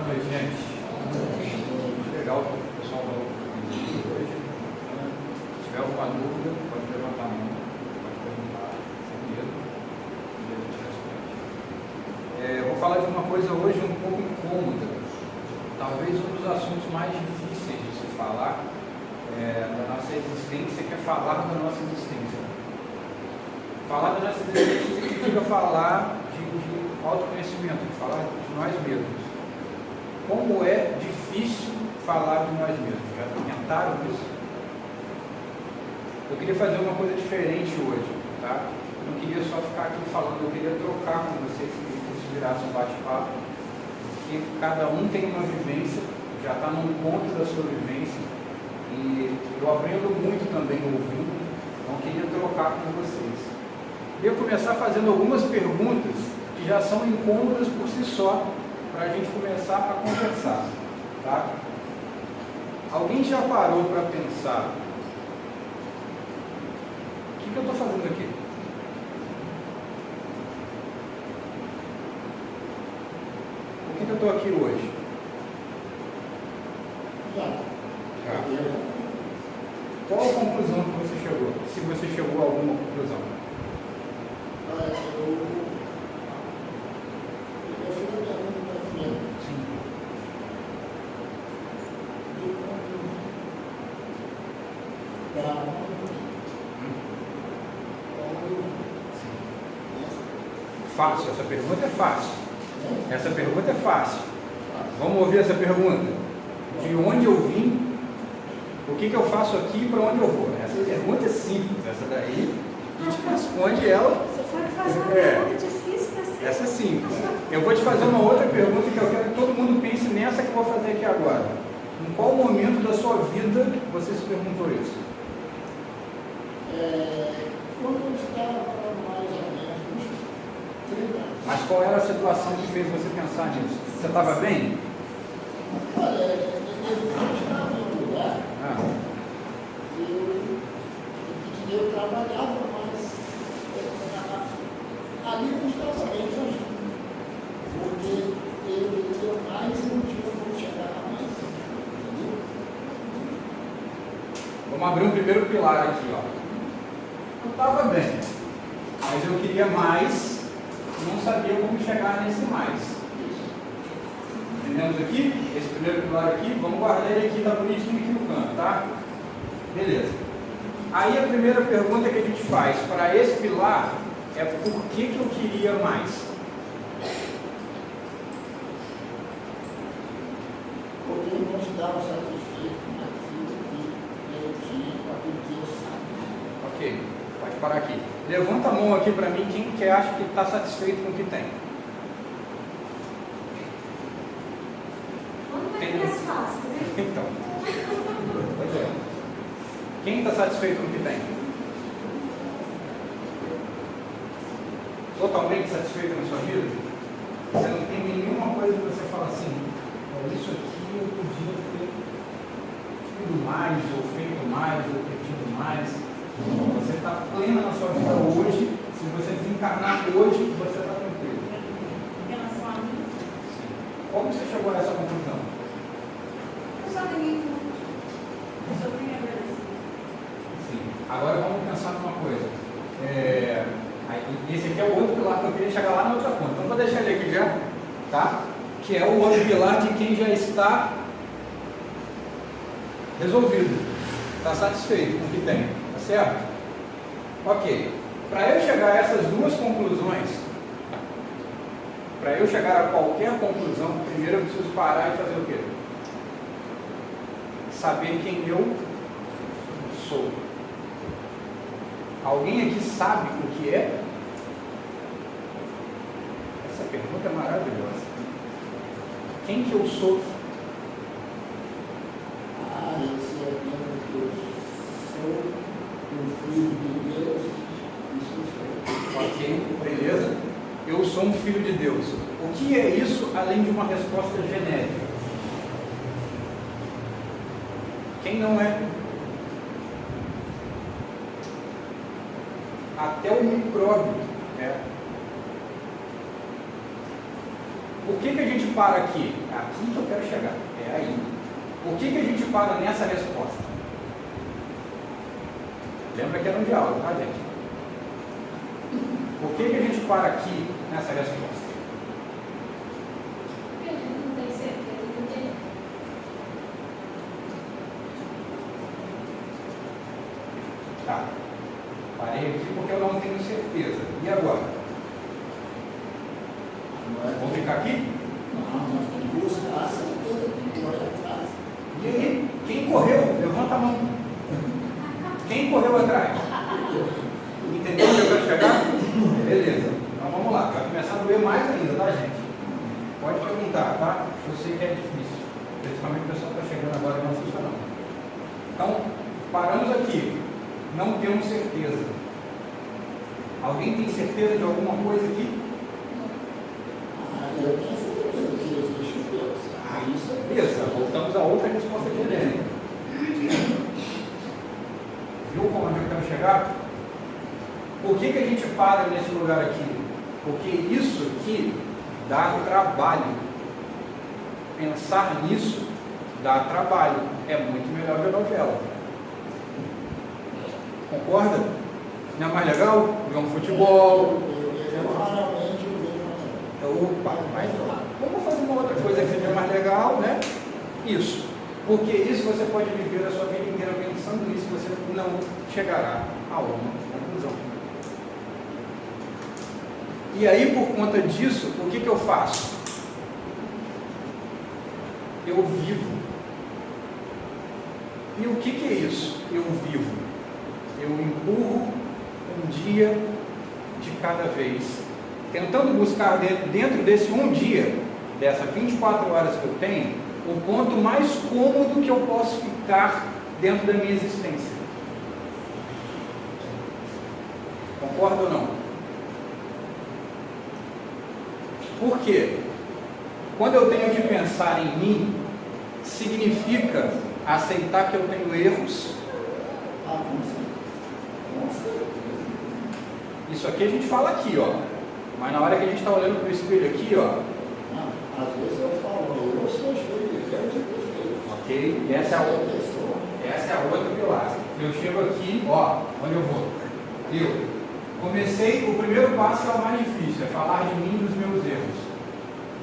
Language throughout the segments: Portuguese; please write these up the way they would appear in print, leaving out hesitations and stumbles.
Boa noite, gente. Legal que o pessoal falou comigo hoje. Se tiver alguma dúvida, pode levantar a mão, pode perguntar sem medo e a gente responde. Eu vou falar de uma coisa hoje um pouco incômoda, talvez um dos assuntos mais difíceis de se falar da nossa existência, que é falar da nossa existência. Falar da nossa existência significa falar de autoconhecimento, de falar de nós mesmos. Como é difícil falar de nós mesmos. Já tentaram isso? Eu queria fazer uma coisa diferente hoje, tá? Eu não queria só ficar aqui falando, eu queria trocar com vocês, queria que isso virasse um bate-papo, porque cada um tem uma vivência, já está no encontro da sua vivência, e eu aprendo muito também ouvindo, então eu queria trocar com vocês. Eu começar fazendo algumas perguntas que já são incômodas por si só, para a gente começar a conversar, tá? Alguém já parou para pensar o que eu estou fazendo aqui? Por que eu estou aqui hoje? Qual a conclusão que você chegou? Se você chegou a alguma conclusão? Fácil, essa pergunta é fácil. Essa pergunta é fácil. Vamos ouvir essa pergunta? De onde eu vim? O que eu faço aqui e para onde eu vou? Essa pergunta é simples. Essa daí a gente responde ela. Você pode fazer uma pergunta difícil para ser. Essa é simples. Eu vou te fazer uma outra pergunta que eu quero que todo mundo pense nessa que eu vou fazer aqui agora. Em qual momento da sua vida você se perguntou isso? Quando eu estava mais ou menos 30 anos. Mas qual era a situação que fez você pensar nisso? Você estava bem? Olha, eu estava em um lugar que eu trabalhava, mas ali não estava bem também. Porque eu mais não tinha como chegar lá mais. Entendeu? Vamos abrir um primeiro pilar aqui, ó. Eu estava bem, mas eu queria mais, não sabia como chegar nesse mais. Entendemos aqui? Esse primeiro pilar aqui, vamos guardar ele aqui, tá bonitinho aqui no canto, tá? Beleza. Aí a primeira pergunta que a gente faz para esse pilar é por que eu queria mais? Porque eu não estava satisfeito naquilo que eu tinha, com aquilo que eu sabia. Ok, pode parar aqui. Levanta a mão aqui para mim, quem acha que está satisfeito com o que tem? Quando vai ficar mais fácil, né? Então, pois é. Quem está satisfeito com o que tem? Totalmente satisfeito na sua vida? Você não tem nenhuma coisa que você fala assim, isso aqui eu podia ter tido mais, ou feito mais, ou ter tido mais. Você está plena na sua vida hoje. Se você desencarnar hoje, você está tranquilo. Em relação a mim, Como você chegou a essa conclusão? eu só tenho que agradecer. Sim. Agora vamos pensar numa coisa. Esse aqui é o outro pilar que eu queria chegar lá na outra ponta. Então vou deixar ele aqui já, tá? Que é o outro pilar de quem já está resolvido, está satisfeito com o que tem, tá certo? Ok. Para eu chegar a essas duas conclusões, para eu chegar a qualquer conclusão, primeiro eu preciso parar e fazer o quê? Saber quem eu sou. Alguém aqui sabe o que é? Essa pergunta é maravilhosa. Quem que eu sou? Eu sei apenas que eu sou um filho de Deus. Isso sou. Ok, beleza? Eu sou um filho de Deus. O que é isso além de uma resposta genérica? Quem não é? Até o micróbio é. Por que a gente para aqui? É aqui que eu quero chegar, é aí. Por que a gente para nessa resposta? Lembra que era um diálogo, tá, gente? Por que a gente para aqui nessa resposta? Porque a gente não tem certeza do que é. Tá. Parei aqui porque eu não tenho certeza. E agora? Vamos ficar aqui? Não, buscar a certeza que corre atrás. E aí, quem correu? Levanta a mão. Quem correu atrás? Entendeu onde eu quero chegar? Beleza. Então vamos lá. Vai começar a doer mais ainda, tá, gente? Pode perguntar, tá? Eu sei que é difícil. Principalmente o pessoal está chegando agora e não funcionando. Então, paramos aqui. Não temos certeza. Alguém tem certeza de alguma coisa aqui? Eu tenho certeza que existe Deus. Isso é Beleza, voltamos a outra resposta genérica. Viu como eu quero chegar? Por que a gente para nesse lugar aqui? Porque isso aqui dá trabalho. Pensar nisso dá trabalho. É muito melhor ver novela. Concorda? Não é mais legal? Ver um futebol. Eu raramente vejo. Opa, mas vamos fazer uma outra coisa que seja mais legal, né? Isso. Porque isso você pode viver a sua vida inteira pensando nisso, você não chegará a uma conclusão. E aí, por conta disso, o que eu faço? Eu vivo. E o que é isso? Eu vivo. Eu empurro um dia de cada vez, tentando buscar dentro desse um dia, dessas 24 horas que eu tenho, o ponto mais cômodo que eu posso ficar dentro da minha existência. Concorda ou não? Por quê? Quando eu tenho que pensar em mim, significa aceitar que eu tenho erros. Isso aqui a gente fala aqui, ó. Mas na hora que a gente está olhando para o espelho aqui, ó. Às vezes eu falo, eu sou cheio de Deus e perfeito. Ok? E essa é a outra pilar. Eu chego aqui, ó, onde eu vou? Eu comecei, o primeiro passo é o mais difícil, é falar de mim, dos meus erros,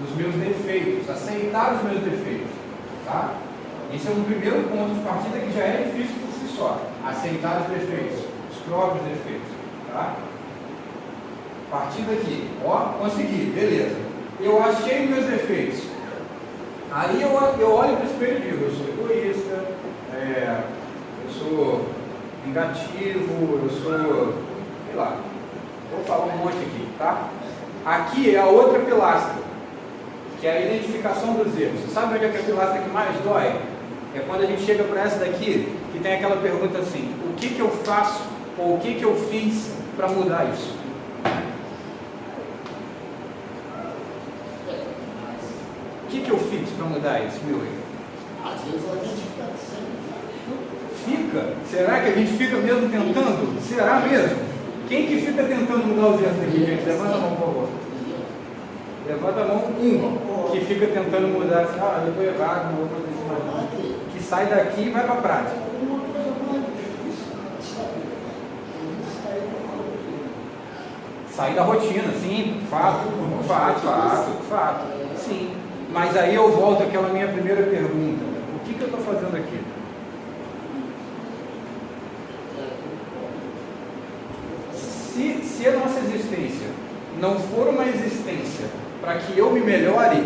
dos meus defeitos, aceitar os meus defeitos, tá? Esse é um primeiro ponto de partida que já é difícil por si só, aceitar os defeitos, os próprios defeitos, tá? Partir daqui, ó, consegui, beleza. Eu achei meus defeitos. Aí eu olho para o espelho e digo, eu sou egoísta, eu sou vingativo, eu sou, sei lá, vou falar um monte aqui, tá? Aqui é a outra pilastra, que é a identificação dos erros. Você sabe onde é que é a pilastra que mais dói? É quando a gente chega para essa daqui, que tem aquela pergunta assim, o que eu faço, ou o que eu fiz para mudar isso? O que eu fiz para mudar isso, meu erro? Às vezes a gente fica sempre. Fica? Será que a gente fica mesmo tentando? Será mesmo? Quem que fica tentando mudar os erros aqui, gente? Levanta a mão, por favor. Levanta a mão, que fica tentando mudar, assim, eu estou errado, não vou fazer isso mais. Que sai daqui e vai para a prática. Uma coisa mais difícil, sabe? Sair da rotina, sim, fato, sim. Mas aí eu volto àquela minha primeira pergunta. O que eu estou fazendo aqui? Se a nossa existência não for uma existência para que eu me melhore,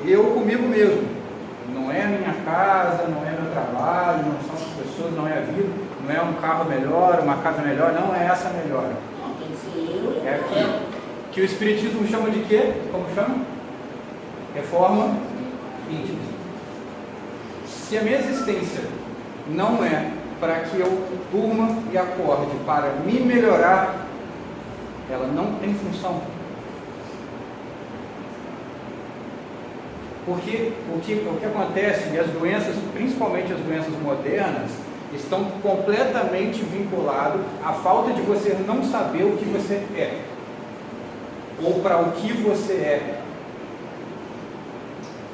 eu comigo mesmo. Não é a minha casa, não é meu trabalho, não são as pessoas, não é a vida, não é um carro melhor, uma casa melhor, não é essa melhor. Não, tem que ser eu. É aqui. Que o Espiritismo chama de quê? Como chama? Reforma íntima. Se a minha existência não é para que eu durma e acorde para me melhorar, ela não tem função. Porque o que acontece, e as doenças, principalmente as doenças modernas, estão completamente vinculadas à falta de você não saber o que você é. ou para o que você é.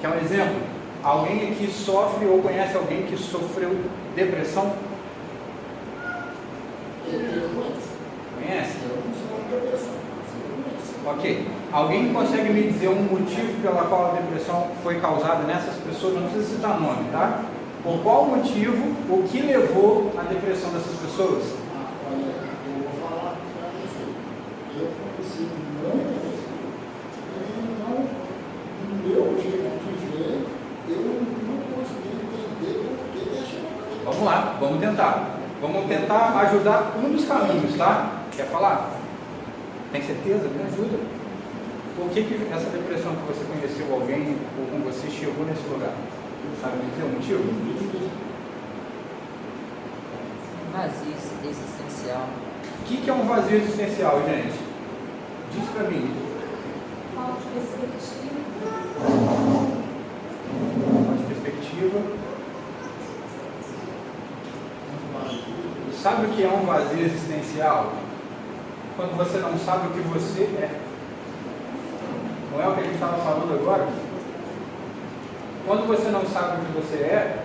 Quer um exemplo? Alguém aqui sofre ou conhece alguém que sofreu depressão? Conhece? Ok. Alguém consegue me dizer um motivo pela qual a depressão foi causada nessas pessoas? Não precisa citar nome, tá? Por qual motivo, o que levou à depressão dessas pessoas? Olha, eu vou falar para você. Eu conheci muitas pessoas e não, no meu jeito de ver, eu não consegui entender o que deixou. Vamos lá, vamos tentar. Vamos tentar ajudar um dos caminhos, tá? Quer falar? Tem certeza? Me ajuda. Por que essa depressão que você conheceu alguém ou com você chegou nesse lugar? Sabe me dizer o motivo? Vazio existencial. O que é um vazio existencial, gente? Diz pra mim. Falta de perspectiva. Falta de perspectiva. Sabe o que é um vazio existencial? Quando você não sabe o que você é. Não é o que a gente estava falando agora? Quando você não sabe o que você é,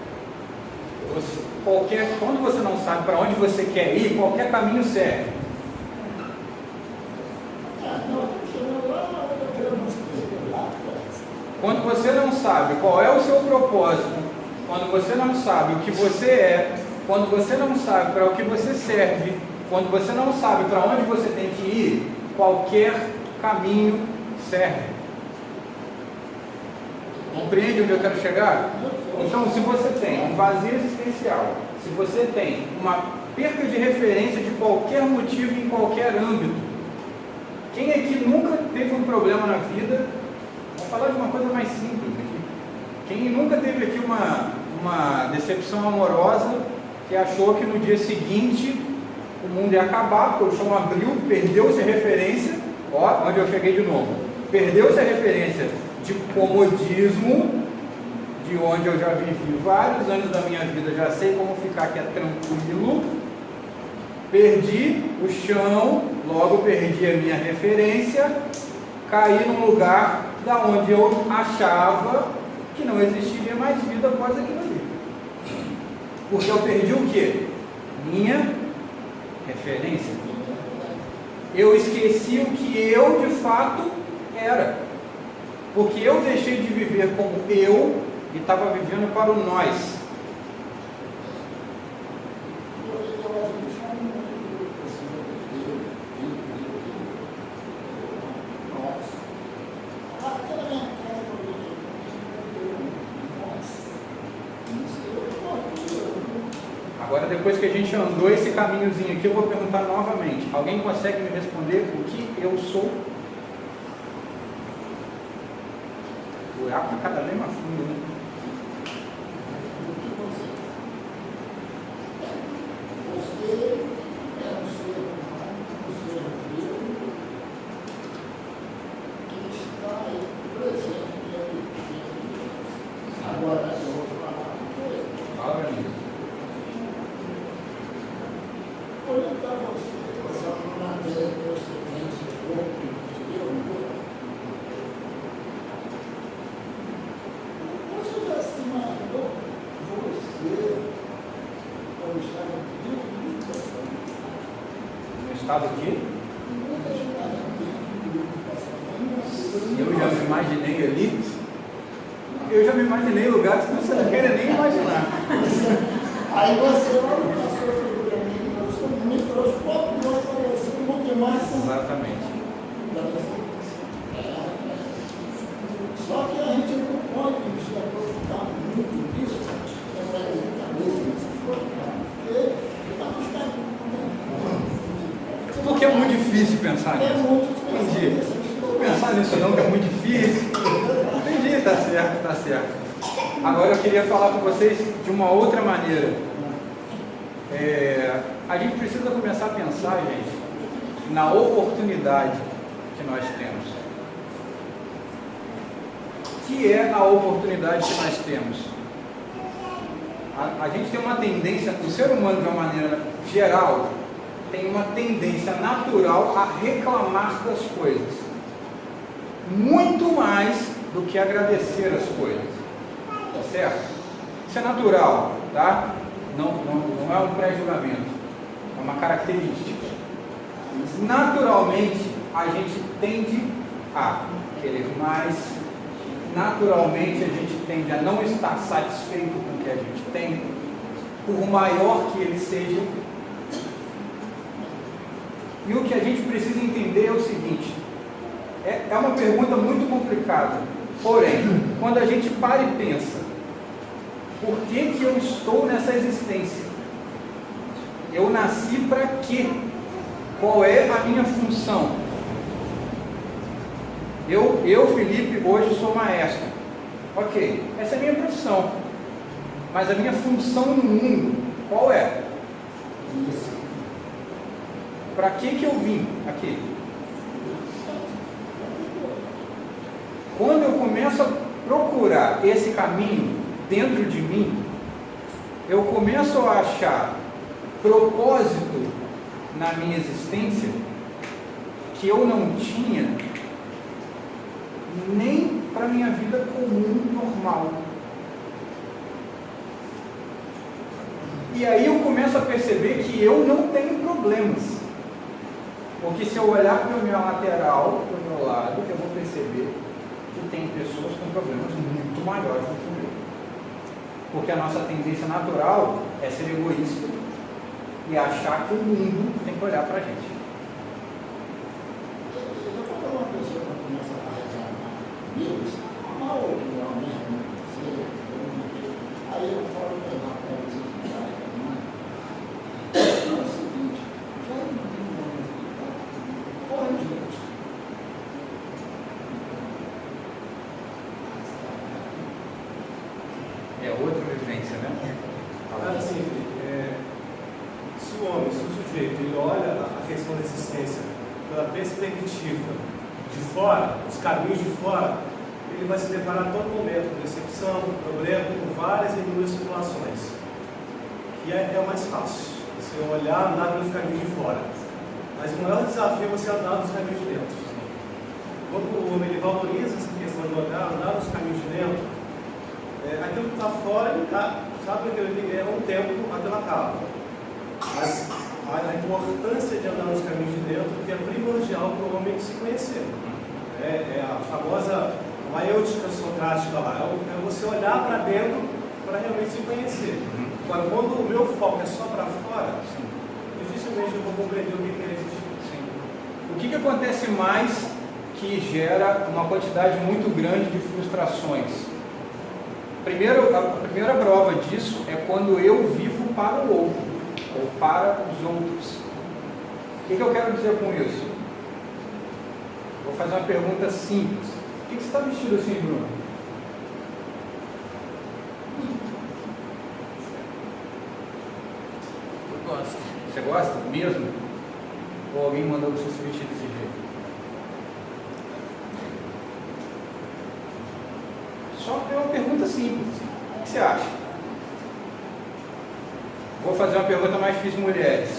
quando você não sabe para onde você quer ir, qualquer caminho serve. Quando você não sabe qual é o seu propósito, quando você não sabe o que você é, quando você não sabe para o que você serve, quando você não sabe para onde você tem que ir, qualquer caminho serve. Compreende onde eu quero chegar? Então, se você tem um vazio existencial, se você tem uma perca de referência de qualquer motivo em qualquer âmbito, quem aqui nunca teve um problema na vida? Vamos falar de uma coisa mais simples aqui. Quem nunca teve aqui uma decepção amorosa que achou que no dia seguinte o mundo ia acabar, porque o chão abriu, perdeu-se a referência, ó, onde eu cheguei de novo, perdeu-se a referência de comodismo, de onde eu já vivi vários anos da minha vida, já sei como ficar aqui tranquilo, perdi o chão, logo perdi a minha referência, caí num lugar da onde eu achava que não existiria mais vida após aquilo ali. Porque eu perdi o quê? Minha referência. Eu esqueci o que eu de fato era. Porque eu deixei de viver como eu e estava vivendo para o nós. Agora, depois que a gente andou esse caminhozinho aqui, eu vou perguntar novamente. Alguém consegue me responder o que eu sou? O buraco está cada vez mais fundo, né? Estado aqui. Eu já me imaginei ali. Eu já me imaginei em lugares que você não quer nem imaginar. Aí você olha para a sua figura, me trouxe pouco mais parecido, muito mais. Exatamente. Só que a gente não pode se aprofundar muito nisso, porque é muito difícil pensar nisso. Entendi. Não pensar nisso não, que é muito difícil. Entendi, tá certo, tá certo. Agora eu queria falar com vocês de uma outra maneira. A gente precisa começar a pensar, gente, na oportunidade que nós temos. O que é a oportunidade que nós temos? A gente tem uma tendência, o ser humano de uma maneira geral, tem uma tendência natural a reclamar das coisas. muito mais do que agradecer as coisas. Tá certo? Isso é natural, tá? Não é um pré-julgamento, é uma característica. Naturalmente, a gente tende a querer mais, naturalmente a gente tende a não estar satisfeito com o que a gente tem, por maior que ele seja. E o que a gente precisa entender é o seguinte, é uma pergunta muito complicada, porém, quando a gente para e pensa, por que eu estou nessa existência? Eu nasci para quê? Qual é a minha função? Eu, Felipe, hoje sou maestro. Ok, essa é a minha profissão. Mas a minha função no mundo, qual é? Para que eu vim aqui? Quando eu começo a procurar esse caminho dentro de mim, eu começo a achar propósito na minha existência que eu não tinha nem para a minha vida comum, normal. E aí eu começo a perceber que eu não tenho problemas. Porque se eu olhar para o meu lateral, para o meu lado, eu vou perceber que tem pessoas com problemas muito maiores do que o meu. Porque a nossa tendência natural é ser egoísta e achar que o mundo tem que olhar para a gente. Quando uma pessoa começa a carregar Deus, mal ou não mesmo, aí eu falo para ela, é o seguinte, vai no hospital, corre gente. É outra vivência, né? Assim, se o homem, se o sujeito, ele olha a questão da existência pela perspectiva de fora, os caminhos de fora, ele vai se deparar a todo momento com decepção, com problema, com várias e inúmeras situações. E é o mais fácil, você olhar, andar pelos caminhos de fora. Mas o maior desafio é você andar nos caminhos de dentro. Quando o homem ele valoriza essa questão de andar nos caminhos de dentro, aquilo que está fora, ele sabe que ele é um tempo, aquilo acaba. Mas a importância de andar nos caminhos de dentro que é primordial para o homem se conhecer. É a famosa maêutica socrática lá, é você olhar para dentro para realmente se conhecer. Agora, quando o meu foco é só para fora, dificilmente eu vou compreender o que é existir. O que acontece mais que gera uma quantidade muito grande de frustrações? A primeira prova disso é quando eu vivo para o outro, ou para os outros. O que eu quero dizer com isso? Vou fazer uma pergunta simples. Por que você está vestido assim, Bruno? Eu gosto. Você gosta mesmo? Ou alguém mandou você se vestir desse jeito? Só é uma pergunta simples. O que você acha? Vou fazer uma pergunta mais difícil, mulheres.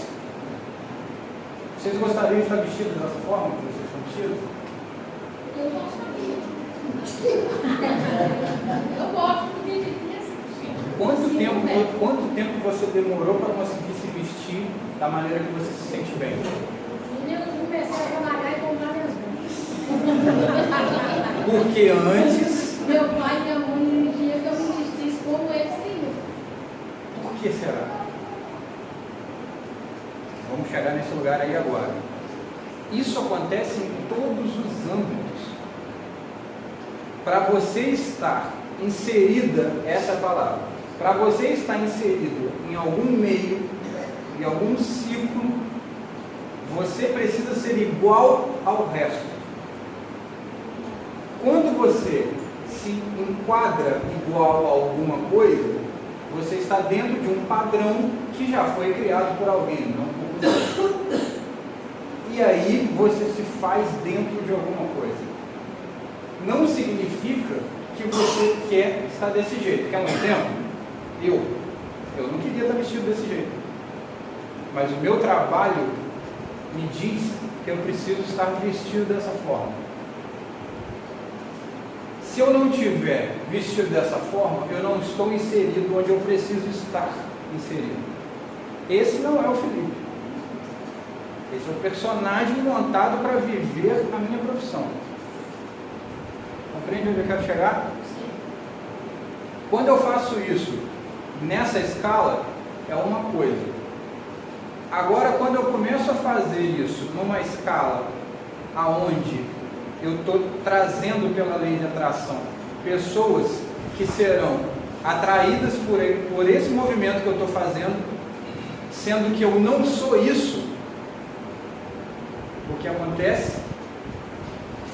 Vocês gostariam de estar vestidos dessa forma que vocês estão vestidos? Eu gostaria. Eu gosto porque devia ser. Quanto tempo você demorou para conseguir se vestir da maneira que você se sente bem? Eu comecei a trabalhar e comprar minhas roupas. Porque antes... Meu pai e minha mãe exigiam que eu me vestisse como eles queriam. Por que será? Vamos chegar nesse lugar aí agora. Isso acontece em todos os âmbitos. Para você estar inserida, essa é a palavra, para você estar inserido em algum meio, em algum ciclo, você precisa ser igual ao resto. Quando você se enquadra igual a alguma coisa, você está dentro de um padrão que já foi criado por alguém, não por você. E aí você se faz dentro de alguma coisa. Não significa que você quer estar desse jeito. Quer um exemplo? Eu não queria estar vestido desse jeito. Mas o meu trabalho me diz que eu preciso estar vestido dessa forma. Se eu não tiver vestido dessa forma, eu não estou inserido onde eu preciso estar inserido. Esse não é o Felipe. Esse é o personagem montado para viver a minha profissão. Compreende onde eu quero chegar? Sim. Quando eu faço isso nessa escala, é uma coisa. Agora, quando eu começo a fazer isso numa escala aonde eu estou trazendo pela lei de atração pessoas que serão atraídas por esse movimento que eu estou fazendo, sendo que eu não sou isso, o que acontece?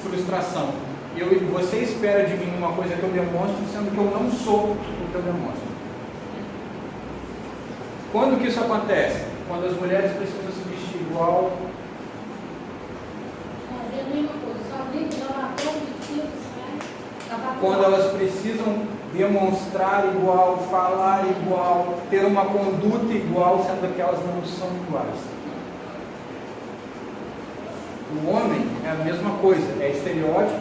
Frustração. Você espera de mim uma coisa que eu demonstro, sendo que eu não sou o que eu demonstro. Quando que isso acontece? Quando as mulheres precisam se vestir igual. Quando elas precisam demonstrar igual, falar igual, ter uma conduta igual, sendo que elas não são iguais. O homem é a mesma coisa, é estereótipo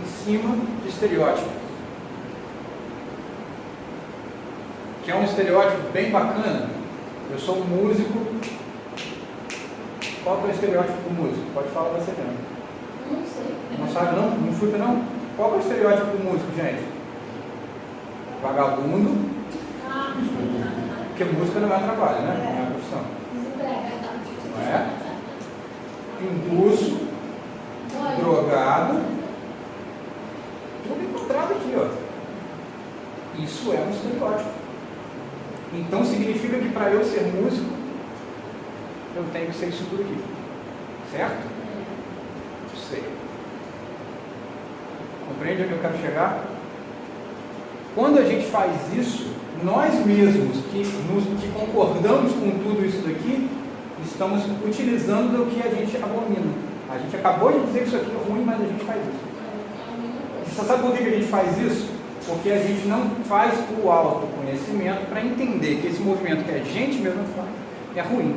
em cima de estereótipo. Que é um estereótipo bem bacana. Eu sou um músico. Qual que é o estereótipo do músico? Pode falar você mesmo. Não sei. Não sabe não? Não chuta não? Qual que é o estereótipo do músico, gente? Vagabundo. Porque música não é trabalho, né? Não é profissão. Não é? Impulso. Drogado. Tudo encontrado aqui, ó. Isso é um estereótipo. Então significa que para eu ser músico, eu tenho que ser isso tudo aqui. Certo? Sei. Compreende onde eu quero chegar? Quando a gente faz isso, nós mesmos que concordamos com tudo isso daqui, estamos utilizando do que a gente abomina. A gente acabou de dizer que isso aqui é ruim, mas a gente faz isso. Você sabe por que a gente faz isso? Porque a gente não faz o autoconhecimento para entender que esse movimento que a gente mesmo faz é ruim.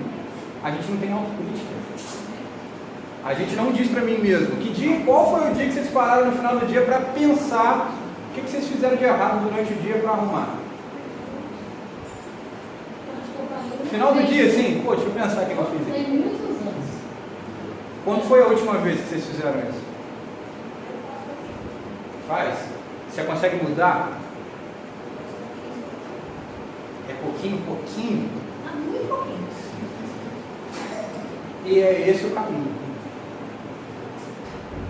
A gente não tem autocrítica. A gente não diz para mim mesmo qual foi o dia que vocês pararam no final do dia para pensar o que vocês fizeram de errado durante o dia para arrumar. No final do dia, assim, deixa eu pensar o que eu fiz. Tem muitos anos. Quando foi a última vez que vocês fizeram isso? Faz? Você consegue mudar? É pouquinho, pouquinho? Muito pouquinho. E é esse o caminho.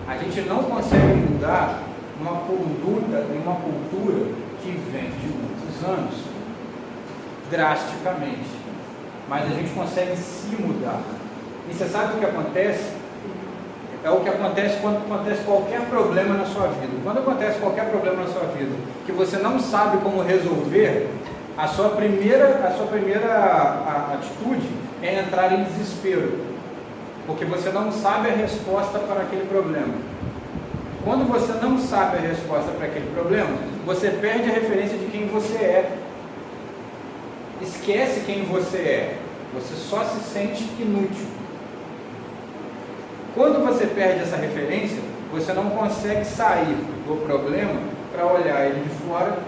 A gente não consegue mudar uma conduta e uma cultura que vem de muitos anos drasticamente. Mas a gente consegue se mudar. E você sabe o que acontece? É o que acontece quando acontece qualquer problema na sua vida. Quando acontece qualquer problema na sua vida que você não sabe como resolver, a sua primeira atitude é entrar em desespero. Porque você não sabe a resposta para aquele problema. Quando você não sabe a resposta para aquele problema, você perde a referência de quem você é. Esquece quem você é. Você só se sente inútil. Quando você perde essa referência, você não consegue sair do problema para olhar ele de fora,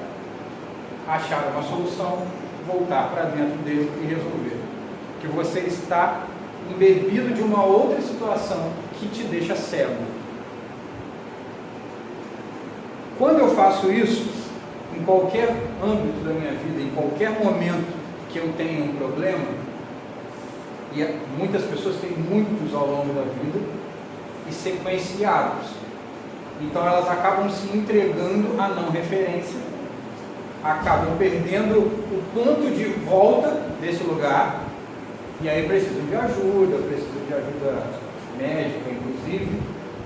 achar uma solução, voltar para dentro dele e resolver. Que você está embebido de uma outra situação que te deixa cego. Quando eu faço isso, em qualquer âmbito da minha vida, em qualquer momento que eu tenho um problema, e muitas pessoas têm muitos ao longo da vida, e sequenciados. Então elas acabam se entregando à não referência, acabam perdendo o ponto de volta desse lugar, e aí precisam de ajuda médica, inclusive,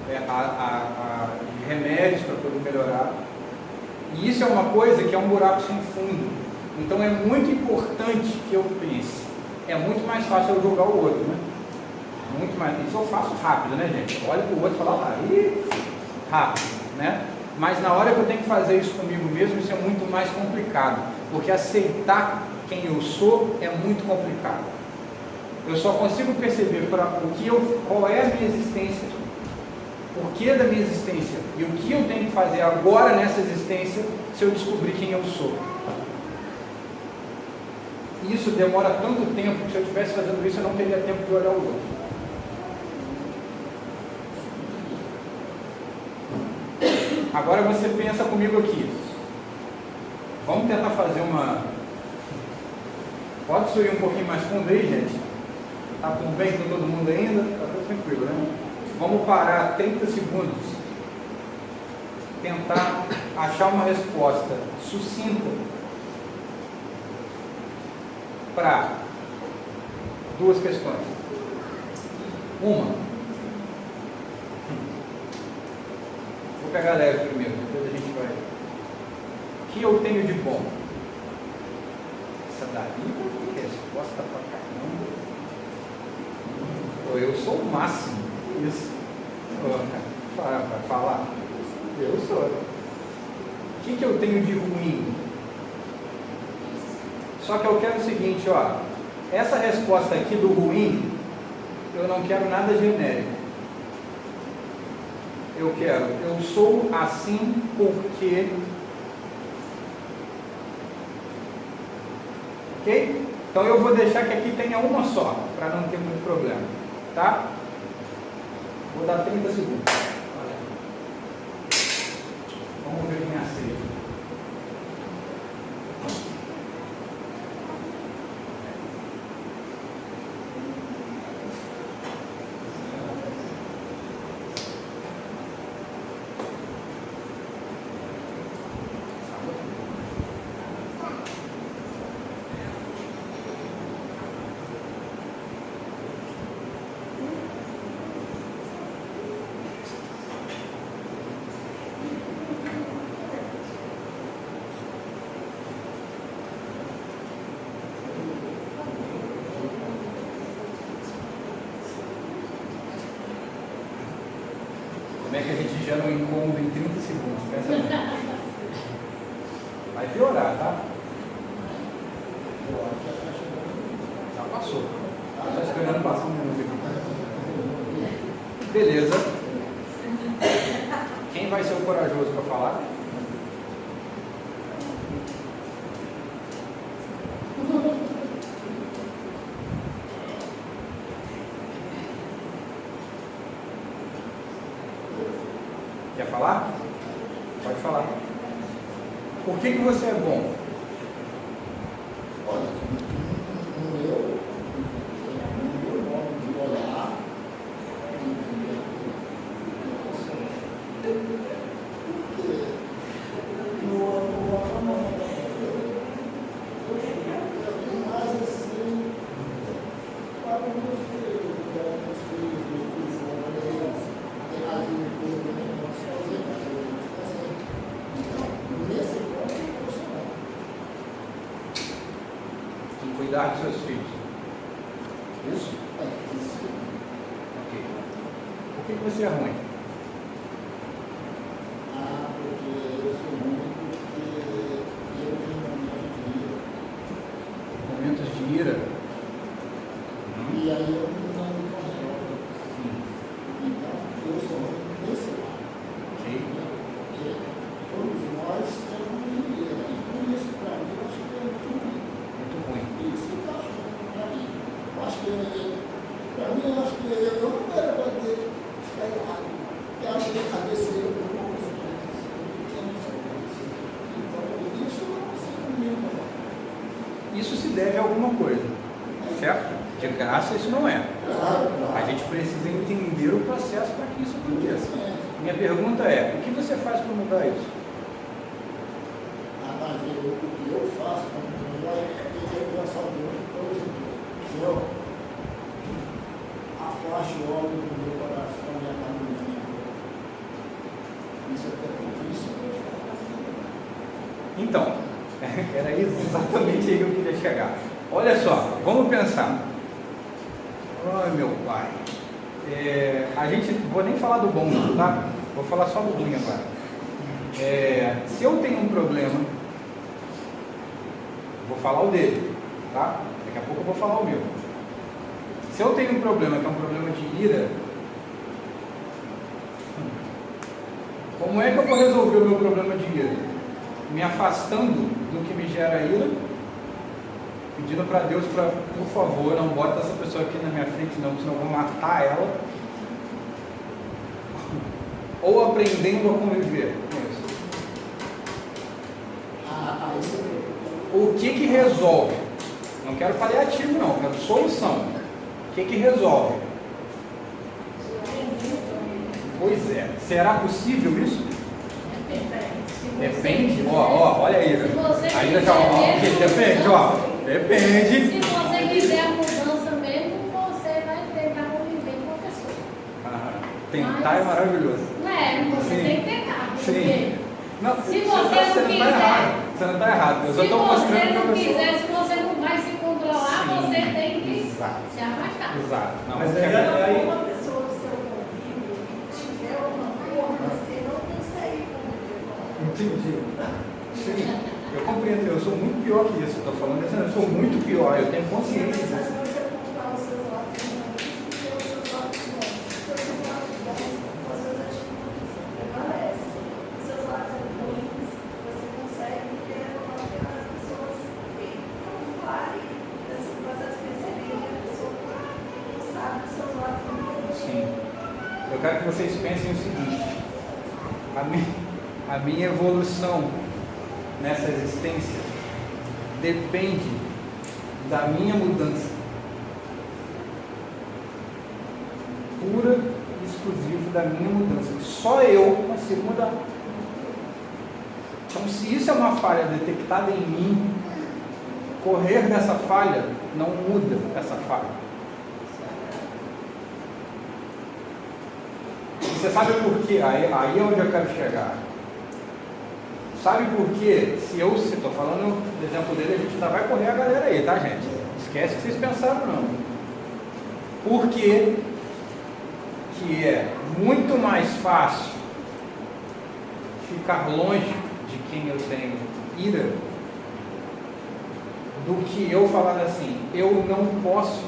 de remédios para poder melhorar. E isso é uma coisa que é um buraco sem fundo. Então é muito importante que eu pense. É muito mais fácil eu julgar o outro, né? Muito mais. Isso eu faço rápido, né, gente? Olha para o outro e fala, rápido, né? Mas na hora que eu tenho que fazer isso comigo mesmo, isso é muito mais complicado. Porque aceitar quem eu sou é muito complicado. Eu só consigo perceber qual é a minha existência porquê da minha existência e o que eu tenho que fazer agora nessa existência se eu descobrir quem eu sou. E isso demora tanto tempo que se eu estivesse fazendo isso eu não teria tempo de olhar o outro. Agora você pensa comigo aqui. Vamos tentar fazer uma... Pode subir um pouquinho mais fundo aí, gente? Tá tudo bem com todo mundo ainda? Tá tudo tranquilo, né? Vamos parar 30 segundos. Tentar achar uma resposta sucinta para duas questões. Uma. Vou pegar leve primeiro, depois a gente vai. O que eu tenho de bom? Essa daí é resposta pra caramba. Pô, eu sou o máximo. Isso. Vai falar? Eu sou. O que eu tenho de ruim? Só que eu quero o seguinte, ó. Essa resposta aqui do ruim, eu não quero nada genérico. Eu quero, eu sou assim porque... Ok? Então eu vou deixar que aqui tenha uma só, para não ter muito problema. Tá? Vou dar 30 segundos. Vamos ver quem aceita. Como é que a gente gera um incômodo em 30 segundos? Pensa bem. Vai piorar, tá? Já passou. Só esperando passar um minuto aqui. Beleza. Quem vai ser o corajoso para falar? Quer falar? Pode falar. Por que você é bom? Olha, no meu modo de olhar, mais assim, para o meu filho, cuidar dos seus filhos. Isso? Ok. Por que você é ruim? Porque eu sou ruim, porque eu tenho Momentos de ira. e aí eu não me controlo. Então, eu sou ruim nesse lado. Ok. Porque todos nós temos ira. E por isso, para mim, eu acho que é muito ruim. Muito ruim. Isso que eu acho para mim. Eu acho que, para mim, eu acho que eu não quero bater errado. Eu acho que a cabeça dele é um pouco diferente. Então, isso não é assim comigo. Isso se deve a alguma coisa, certo? De graça isso não é. Claro, A gente precisa entender o processo para que isso aconteça. Minha pergunta é, o que você faz para mudar isso? Rapaz, o que eu faço para mudar é que eu peço a Deus, por exemplo, Senhor, afaste o óleo do meu coração e a caminho. Isso é até difícil. Então, era isso exatamente aí que eu queria chegar. Olha só, vamos pensar. Ai, meu pai. A gente, vou nem falar do bom, tá? Vou falar só do ruim agora. Se eu tenho um problema, vou falar o dele, tá? Daqui a pouco eu vou falar o meu. Se eu tenho um problema, que é um problema de ira, Como é que eu vou resolver o meu problema de ira? Me afastando do que me gera ira, pedindo para Deus para, por favor, não bota essa pessoa aqui na minha frente, não, senão eu vou matar ela. Ou aprendendo a conviver com isso. O que resolve? Não quero paliativo, não, quero solução. O que resolve? Pois é. Será possível isso? Depende. Olha aí. Aí já, depende, Depende. Se você quiser a mudança mesmo, você vai tentar conviver com a pessoa. Tentar é maravilhoso. Não é, você Sim. tem que tentar. Sim. Não, Se você não quiser. Você não está errado. Eu só Se estou mostrando você para não a pessoa. quiser, se você não vai se controlar, Sim. você tem que Exato. se afastar. Exato. Não, Mas você aí- quer- Uma pessoa do seu convívio tiver uma cor, você não consegue conviver com ela. Entendi. Sim. Eu compreendo. Eu sou muito pior que isso. Estou falando isso. Eu sou muito pior. Eu tenho consciência Mas disso. você contar os seus lados ruins e os seus lados bons. Os seus lados bons, as suas atitudes prevalecem. Os seus lados ruins, você consegue ter as pessoas que não falem, assim, vocês perceberem que a pessoa não sabe os seus lados ruins. Sim. Eu quero que vocês pensem o seguinte: a minha evolução nessa existência depende da minha mudança, pura e exclusiva da minha mudança. Só eu consigo mudar. Então, se isso é uma falha detectada em mim, correr dessa falha não muda essa falha. Você sabe por quê? Aí é onde eu quero chegar. Sabe por quê? Se estou falando do exemplo dele, a gente ainda vai correr a galera aí, tá, gente? Esquece que vocês pensaram, não. Por que é muito mais fácil ficar longe de quem eu tenho ira do que eu falar assim, eu não posso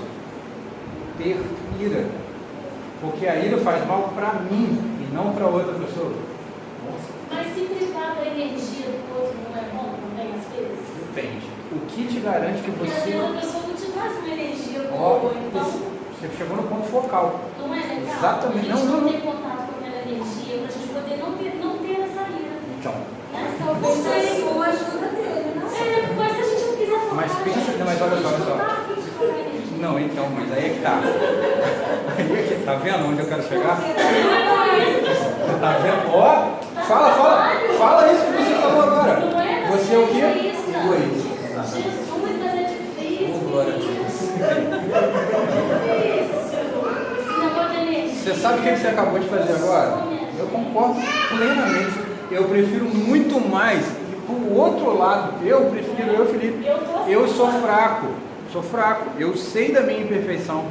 ter ira, porque a ira faz mal para mim e não para outra pessoa. Mas se privar da energia do outro não é bom também, às vezes? Depende. O que te garante que Porque às você... vezes a pessoa não te traz uma energia Ó, boa, então você chegou no ponto focal. não é legal? Exatamente. A gente Não. não ter contato com aquela energia, pra gente poder não ter essa ira. Então, Talvez seja uma ajuda dele, não sei. É, mas se a gente não quiser focar, Mas pensa- gente, não, mas olha só, a gente olha só. não tá afim de focar a energia. não, então, mas aí é que tá. Aí é que tá vendo onde eu quero chegar? Você tá vendo? Ó, fala isso que você falou agora. Não é da Você é o quê? egoísta. Egoísta. Jesus, mas é difícil. Oh, glória a Deus. Esse negócio de energia. Você sabe o que você acabou de fazer agora? Eu concordo plenamente. Eu prefiro muito mais ir para o outro lado. Felipe, eu sou fraco. Eu sei da minha imperfeição.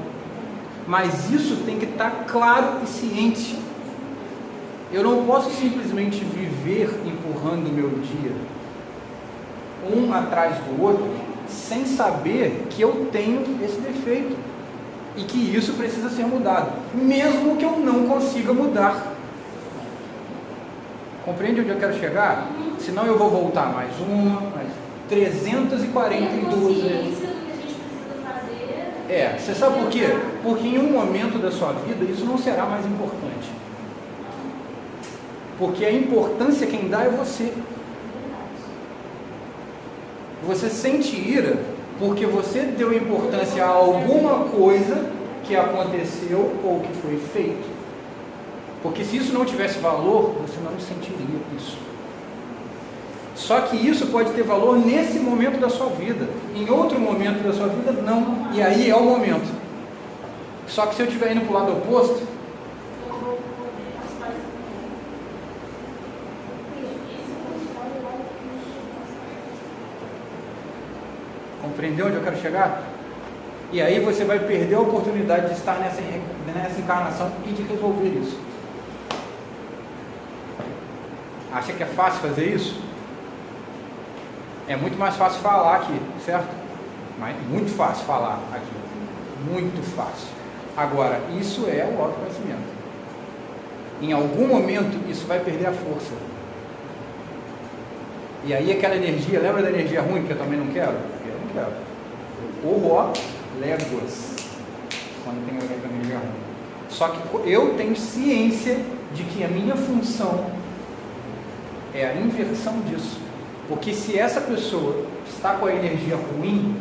Mas isso tem que estar claro e ciente. Eu não posso simplesmente viver empurrando o meu dia um atrás do outro sem saber que eu tenho esse defeito e que isso precisa ser mudado, mesmo que eu não consiga mudar. Compreende onde eu quero chegar? Senão eu vou voltar mais 342 vezes. Consciência do que a gente precisa fazer. Você sabe por quê? Porque em um momento da sua vida isso não será mais importante. Porque a importância quem dá é você. Você sente ira porque você deu importância a alguma coisa que aconteceu ou que foi feito. Porque se isso não tivesse valor, você não sentiria isso. Só que isso pode ter valor nesse momento da sua vida. Em outro momento da sua vida, não. E aí é o momento. Só que se eu estiver indo para o lado oposto, Eu vou poder participar desse compreendeu onde eu quero chegar? E aí você vai perder a oportunidade de estar nessa encarnação e de resolver isso. Acha que é fácil fazer isso? É muito mais fácil falar aqui, certo? Mas muito fácil falar aqui. Muito fácil. Agora, isso é o autoconhecimento. em algum momento isso vai perder a força. E aí aquela energia, lembra da energia ruim que eu também não quero? Eu não quero. Ou ó, léguas, quando tem energia ruim. Só que eu tenho ciência de que a minha função é a inversão disso. Porque se essa pessoa está com a energia ruim,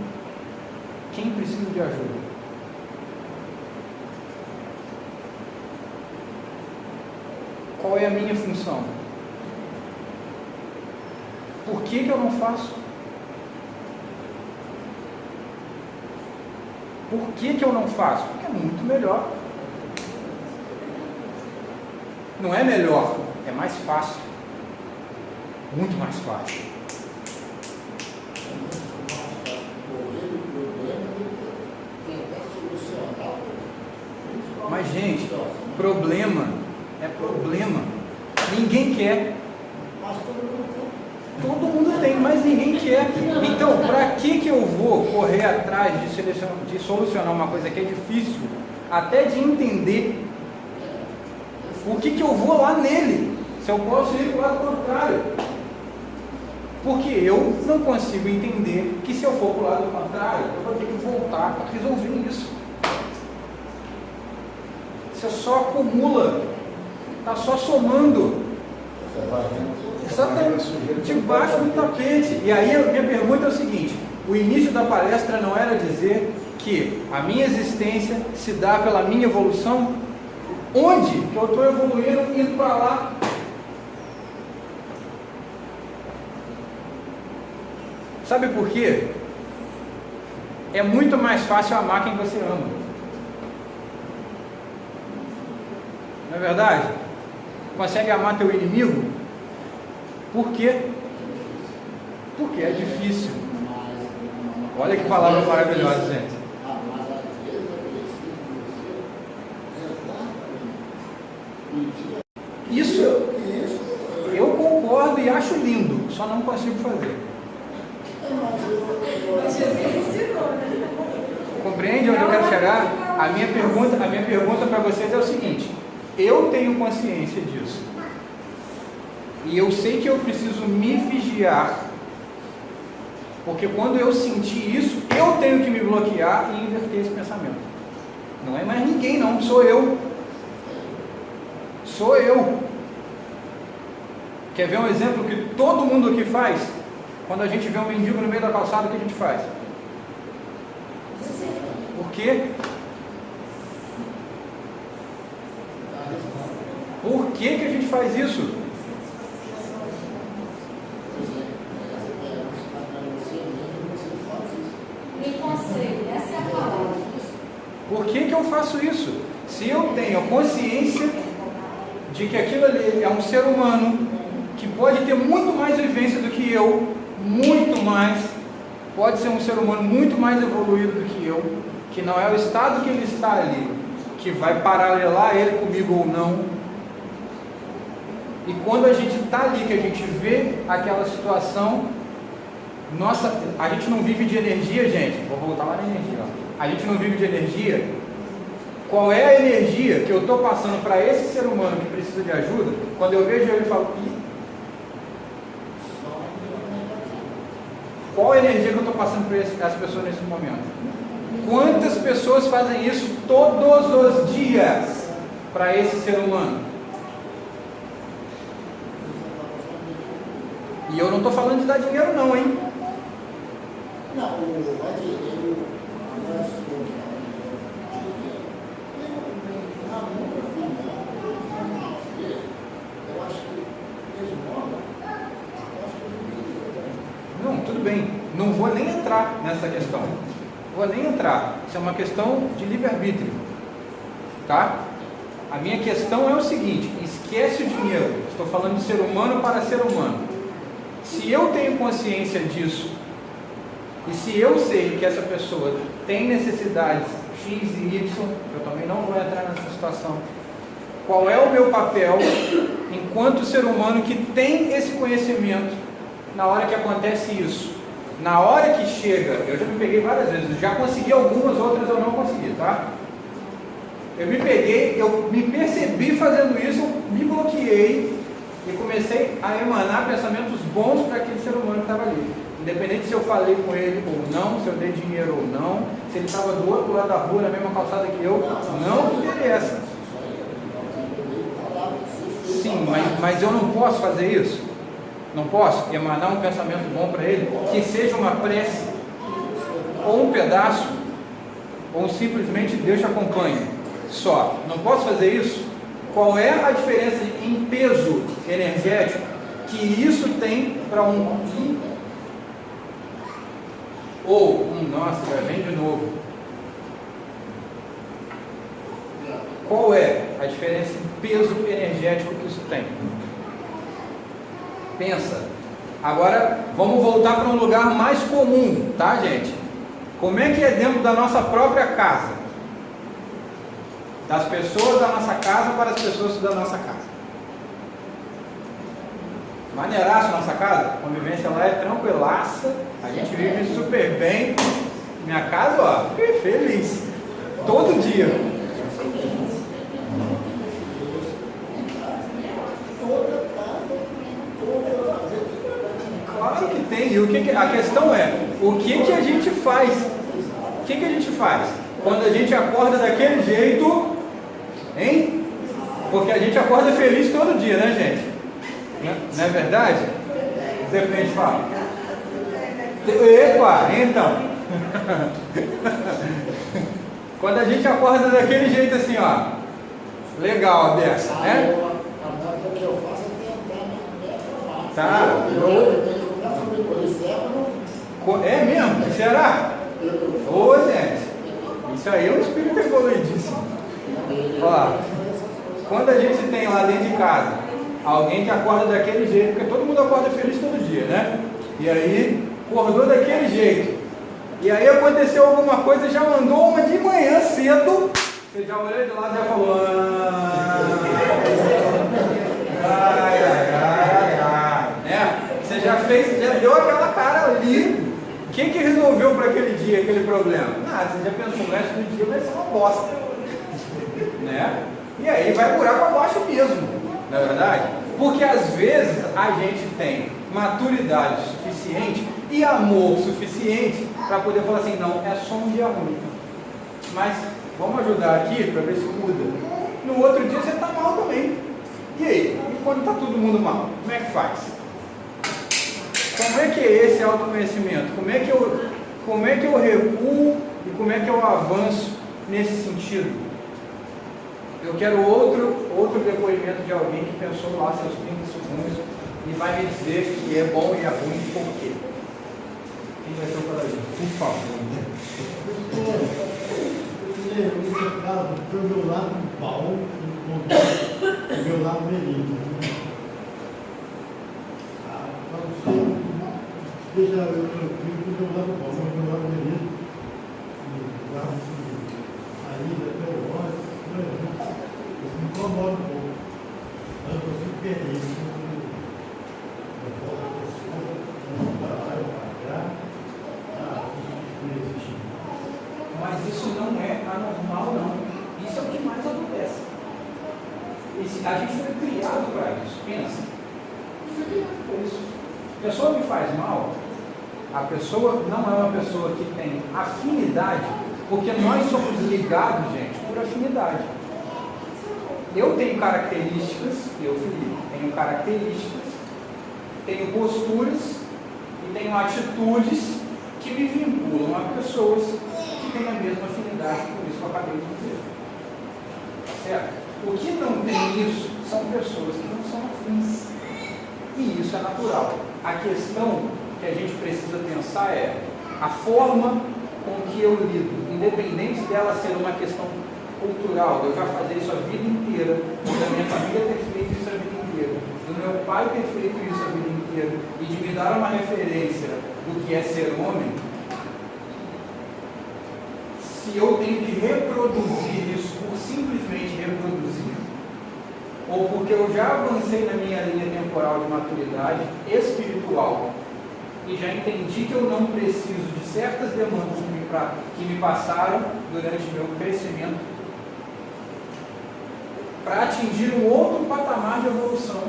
quem precisa de ajuda? Qual é a minha função? Por que eu não faço? Por que eu não faço? Porque é muito melhor. Não é melhor, é mais fácil. Muito mais fácil. Mas, gente, problema é problema. Ninguém quer. Todo mundo tem, mas ninguém quer. Então, para que eu vou correr atrás de solucionar uma coisa que é difícil, até de entender o que eu vou lá nele, se eu posso ir para o lado contrário? Porque eu não consigo entender que se eu for para o lado contrário, eu vou ter que voltar para resolver isso. Você só acumula, está só somando. Exatamente, debaixo do tapete. E aí a minha pergunta é o seguinte: o início da palestra não era dizer que a minha existência se dá pela minha evolução? Onde que eu estou evoluindo, indo para lá? Sabe por quê? É muito mais fácil amar quem você ama. Não é verdade? Consegue amar teu inimigo? Por quê? Porque é difícil. Olha que palavra maravilhosa, gente. Isso eu concordo e acho lindo, só não consigo fazer. Mas Jesus ensinou, né? Compreende onde eu quero chegar? A minha pergunta para vocês é o seguinte: eu tenho consciência disso. E eu sei que eu preciso me vigiar. Porque quando eu sentir isso, eu tenho que me bloquear e inverter esse pensamento. Não é mais ninguém, não, sou eu. Sou eu. Quer ver um exemplo que todo mundo aqui faz? Quando a gente vê um mendigo no meio da calçada, o que a gente faz? Por quê? Por que a gente faz isso? Me conselho, essa é a palavra. Por que eu faço isso? Se eu tenho consciência de que aquilo ali é um ser humano que pode ter muito mais vivência do que eu, muito mais, pode ser um ser humano muito mais evoluído do que eu, que não é o estado que ele está ali, que vai paralelar ele comigo ou não. E quando a gente está ali, que a gente vê aquela situação, nossa, a gente não vive de energia, gente. Vou voltar lá na energia. Ó. A gente não vive de energia. Qual é a energia que eu estou passando para esse ser humano que precisa de ajuda? Quando eu vejo ele e falo, qual a energia que eu estou passando para essa pessoa nesse momento? Quantas pessoas fazem isso todos os dias para esse ser humano? E eu não estou falando de dar dinheiro não, hein? Não, não, tudo bem. Não vou nem entrar nessa questão. Vou nem entrar. Isso é uma questão de livre-arbítrio. Tá? A minha questão é o seguinte: esquece o dinheiro. Estou falando de ser humano para ser humano. Se eu tenho consciência disso, e se eu sei que essa pessoa tem necessidades X e Y, eu também não vou entrar nessa situação. Qual é o meu papel enquanto ser humano que tem esse conhecimento na hora que acontece isso? Na hora que chega, eu já me peguei várias vezes, já consegui algumas, outras eu não consegui, tá? eu me peguei, eu me percebi fazendo isso, eu me bloqueei e comecei a emanar pensamentos bons para aquele ser humano que estava ali. Independente se eu falei com ele ou não, se eu dei dinheiro ou não, se ele estava do outro lado da rua, na mesma calçada que eu, não interessa. Sim, mas eu não posso fazer isso. Não posso emanar um pensamento bom para ele, que seja uma prece, ou um pedaço, ou simplesmente Deus te acompanha. Só. Não posso fazer isso? Qual é a diferença em peso energético que isso tem para um ou nossa, vem de novo? Qual é a diferença em peso energético que isso tem? Pensa. Agora vamos voltar para um lugar mais comum, tá, gente? Como é que é dentro da nossa própria casa? Das pessoas da nossa casa para as pessoas da nossa casa. Maneiraço nossa casa, a convivência lá é tranquilaça, a gente vive super bem. Minha casa, ó, feliz. Todo dia. Claro que tem. E a questão é, o que a gente faz? O que a gente faz? Quando a gente acorda daquele jeito, hein? Porque a gente acorda feliz todo dia, né, gente? Não é verdade? Depende, fala. Epa, então. Quando a gente acorda daquele jeito assim, ó. Legal a beça, né? A nota que eu faço é tentar me acalmar. Tá. É mesmo? Será? Ô, gente. Isso aí é um espírito evoluidíssimo. Ó. Quando a gente tem lá dentro de casa alguém que acorda daquele jeito, porque todo mundo acorda feliz todo dia, né? E aí, acordou daquele jeito. E aí aconteceu alguma coisa, já mandou uma de manhã cedo. Você já olhou de lado e já falou. Né? Você já fez, já deu aquela cara ali. Quem que resolveu para aquele dia aquele problema? Nada, você já pensou, o resto do dia vai ser uma bosta. Né? E aí vai buraco abaixo mesmo. Não é verdade? Porque às vezes a gente tem maturidade suficiente e amor suficiente para poder falar assim, não, é só um dia ruim. Mas vamos ajudar aqui para ver se muda. No outro dia você está mal também. E aí? E quando está todo mundo mal? Como é que faz? Como é que é esse autoconhecimento? Como é que eu recuo e como é que eu avanço nesse sentido? Eu quero outro depoimento de alguém que pensou lá seus 30 segundos e vai me dizer que é bom e é ruim por quê. Quem vai ser o corajoso? Por favor. Eu casa do meu lado Paulo, do meu lado Melino. Para você, veja eu tranquilo do meu lado Paulo, do meu lado Melino. Aí até o ônibus. Isso me incomoda um pouco. Eu não consigo perder isso. Eu posso a pessoa, não parar, pagar. Mas isso não é anormal, não. Isso é o que mais acontece. A gente foi criado para isso. Pensa. Foi criado para isso. A pessoa me faz mal. A pessoa não é uma pessoa que tem afinidade, porque nós somos ligados, gente, por afinidade. Eu tenho características, Felipe, tenho características, tenho posturas e tenho atitudes que me vinculam a pessoas que têm a mesma afinidade, por isso que eu acabei de dizer. Certo? O que não tem isso são pessoas que não são afins. E isso é natural. A questão que a gente precisa pensar é a forma com que eu lido, independente dela ser uma questão cultural, de eu já fazer isso a vida inteira, da minha família ter feito isso a vida inteira, do meu pai ter feito isso a vida inteira, e de me dar uma referência do que é ser homem, se eu tenho que reproduzir isso por simplesmente reproduzir, ou porque eu já avancei na minha linha temporal de maturidade espiritual, e já entendi que eu não preciso de certas demandas que me passaram durante meu crescimento para atingir um outro patamar de evolução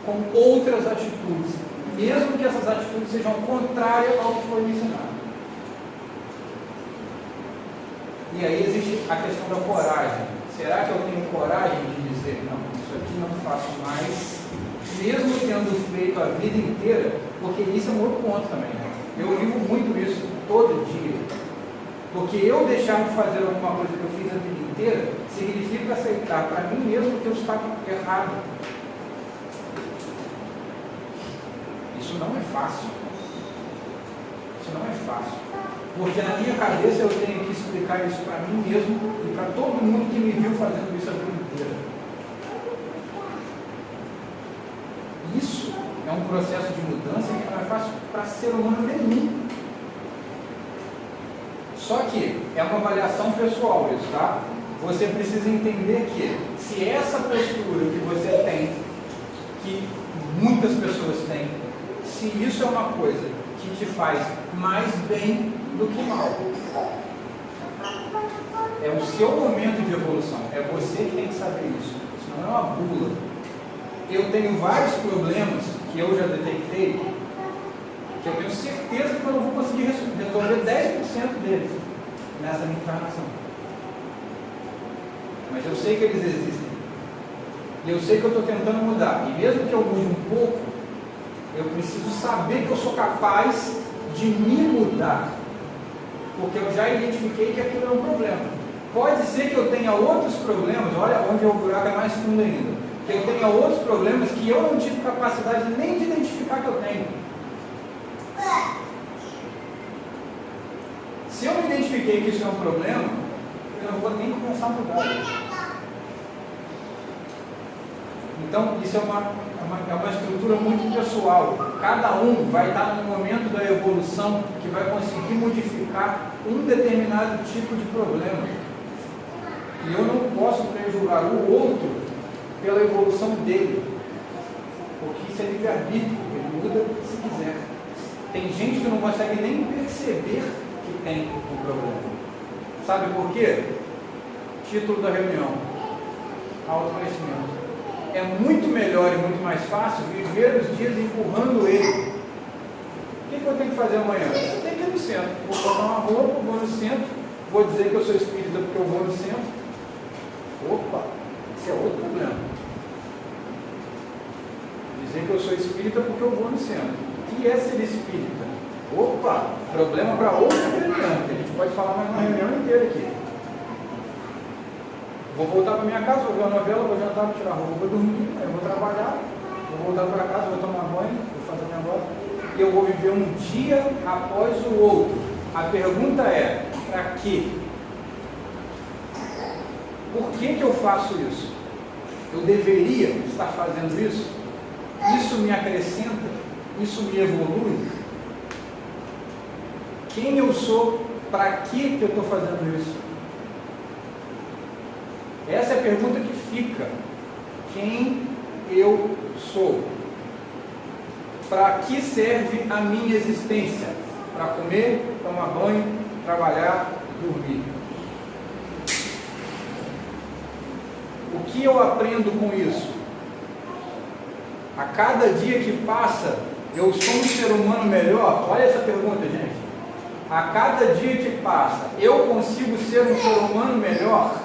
com outras atitudes, mesmo que essas atitudes sejam contrárias ao que foi ensinado. E aí existe a questão da coragem. Será que eu tenho coragem de dizer, não, isso aqui não faço mais, mesmo tendo feito a vida inteira? Porque isso é um outro ponto também, né? Eu vivo muito isso todo dia. Porque eu deixar de fazer alguma coisa que eu fiz a vida inteira significa aceitar para mim mesmo que eu estava errado. Isso não é fácil. Isso não é fácil. Porque na minha cabeça eu tenho que explicar isso para mim mesmo e para todo mundo que me viu fazendo isso a vida inteira. Isso é um processo de mudança que não é fácil para ser humano nenhum. Só que é uma avaliação pessoal isso, tá? Você precisa entender que se essa postura que você tem, que muitas pessoas têm, se isso é uma coisa que te faz mais bem do que mal, é o seu momento de evolução, é você que tem que saber isso, isso não é uma bula. Eu tenho vários problemas que eu já detectei, que eu tenho certeza que eu não vou conseguir resolver 10% deles nessa minha encarnação. Mas eu sei que eles existem. E eu sei que eu estou tentando mudar. E mesmo que eu mude um pouco, eu preciso saber que eu sou capaz de me mudar. Porque eu já identifiquei que aquilo é um problema. Pode ser que eu tenha outros problemas, olha onde o buraco é mais fundo ainda. Que eu tenha outros problemas que eu não tive capacidade nem de identificar que eu tenho. Se eu não identifiquei que isso é um problema, eu não vou nem começar a mudar. Então, isso é uma estrutura muito pessoal. Cada um vai estar num momento da evolução que vai conseguir modificar um determinado tipo de problema. E eu não posso prejudicar o outro pela evolução dele. Porque isso é livre-arbítrio, ele muda se quiser. Tem gente que não consegue nem perceber que tem um problema. Sabe por quê? Título da reunião: autoconhecimento. É muito melhor e muito mais fácil viver os dias empurrando ele. O que eu tenho que fazer amanhã? Eu tenho que ir no centro. Vou botar uma roupa, vou no centro, vou dizer que eu sou espírita porque eu vou no centro. Opa, esse é outro problema. Dizer que eu sou espírita porque eu vou no centro. O que é ser espírita? Opa, problema para outra reunião, que a gente pode falar mais uma reunião inteira aqui. Vou voltar para minha casa, vou ver uma novela, vou jantar, vou tirar a roupa, vou dormir, aí eu vou trabalhar, vou voltar para casa, vou tomar banho, vou fazer minha negócio, e eu vou viver um dia após o outro. A pergunta é, para quê? Por que eu faço isso? Eu deveria estar fazendo isso? Isso me acrescenta? Isso me evolui? Quem eu sou? Para que eu estou fazendo isso? Essa é a pergunta que fica. Quem eu sou? Para que serve a minha existência? Para comer, tomar banho, trabalhar, dormir. O que eu aprendo com isso? A cada dia que passa, eu sou um ser humano melhor? Olha essa pergunta, gente. A cada dia que passa, eu consigo ser um ser humano melhor?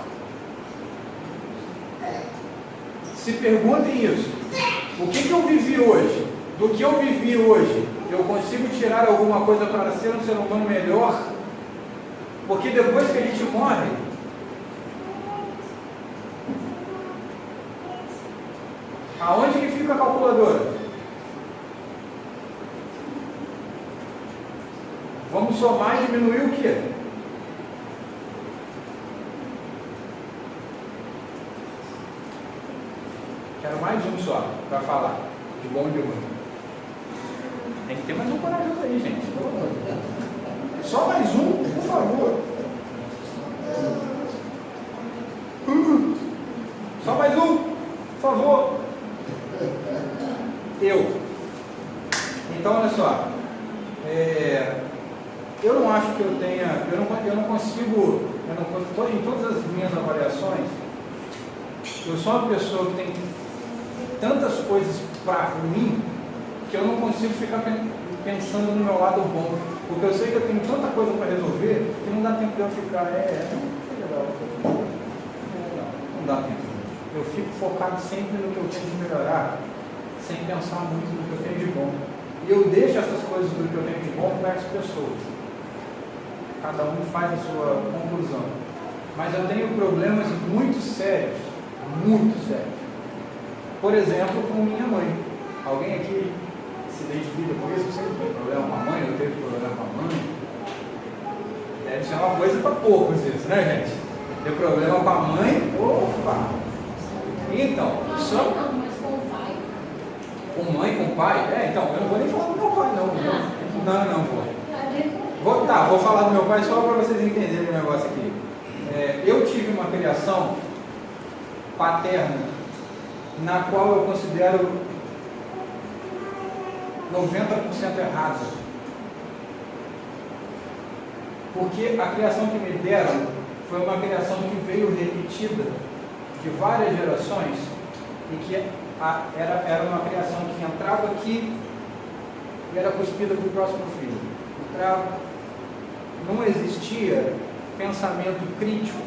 Se perguntem isso. O que eu vivi hoje? Do que eu vivi hoje, eu consigo tirar alguma coisa para ser um ser humano melhor? Porque depois que a gente morre, aonde que fica a calculadora? Vamos somar e diminuir o quê? Quero mais um só para falar de bom e de ruim. Tem que ter mais um corajoso aí, gente. Só mais um, por favor. Só mais um, por favor. Então, olha só. Eu não acho que eu tenha. Eu não consigo. Em todas as minhas avaliações, Eu sou uma pessoa que tem tantas coisas para mim que eu não consigo ficar pensando no meu lado bom. Porque eu sei que eu tenho tanta coisa para resolver que não dá tempo de eu ficar, não dá tempo. Eu fico focado sempre no que eu tenho de melhorar, sem pensar muito no que eu tenho de bom. E eu deixo essas coisas do que eu tenho de bom para as pessoas. Cada um faz a sua conclusão. Mas eu tenho problemas muito sérios. Por exemplo, com minha mãe. Alguém aqui se identifica com isso? Você tem problema com a mãe? Eu tenho problema com a mãe? Deve ser uma coisa para poucos isso, né, gente? Ter problema com a mãe? Opa! Então, só... Não, mas com o pai. Com mãe, com pai? Então, eu não vou nem falar do meu pai, não. Não vou. Vou falar do meu pai só para vocês entenderem o negócio aqui. Eu tive uma criação paterna na qual eu considero 90% errada. Porque a criação que me deram foi uma criação que veio repetida de várias gerações e que era uma criação que entrava aqui e era cuspida para o próximo filho. Não existia pensamento crítico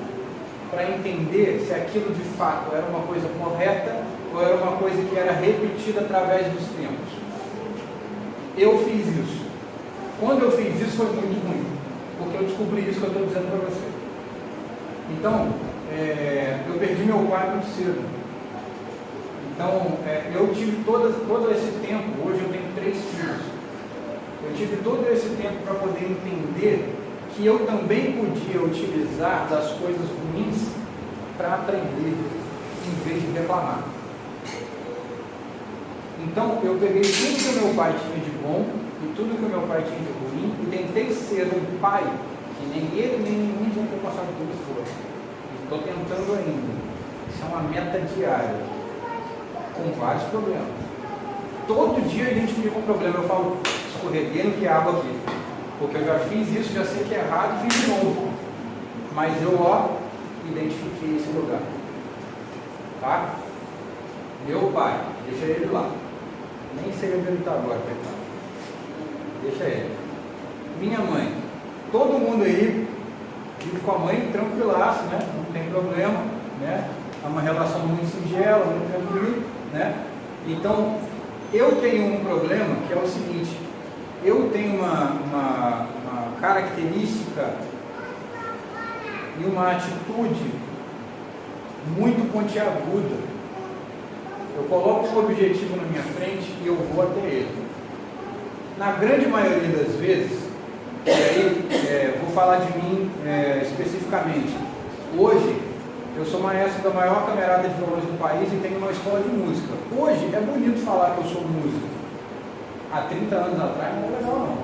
para entender se aquilo de fato era uma coisa correta ou era uma coisa que era repetida através dos tempos. Eu fiz isso. Quando eu fiz isso foi muito ruim, porque eu descobri isso que eu estou dizendo para você. Então, eu perdi meu pai muito cedo. Então, eu tive todo esse tempo, hoje eu tenho 3 filhos, eu tive todo esse tempo para poder entender que eu também podia utilizar das coisas ruins para aprender, em vez de reclamar. Então, eu peguei tudo que o meu pai tinha de bom e tudo que o meu pai tinha de ruim e tentei ser um pai que nem ele, nem nenhum dos antepassados dele foi. Estou tentando ainda. Isso é uma meta diária, com vários problemas. Todo dia eu identifico um problema, eu falo, escorreguei no quiabo aqui, porque eu já fiz isso, já sei que é errado e fiz de novo. Mas eu, identifiquei esse lugar. Tá? Meu pai, deixa ele lá. Nem sei onde ele está agora, coitado. Deixa ele. Minha mãe, todo mundo aí vive com a mãe tranquilaço, né? Não tem problema, né? É uma relação muito singela, muito tranquila, né? Então, eu tenho um problema que é o seguinte: eu tenho uma característica e uma atitude muito pontiaguda. Eu coloco um objetivo na minha frente e eu vou até ele. Na grande maioria das vezes, e aí vou falar de mim especificamente. Hoje, eu sou maestro da maior camerata de violões do país e tenho uma escola de música. Hoje é bonito falar que eu sou músico. Há 30 anos atrás não é legal não.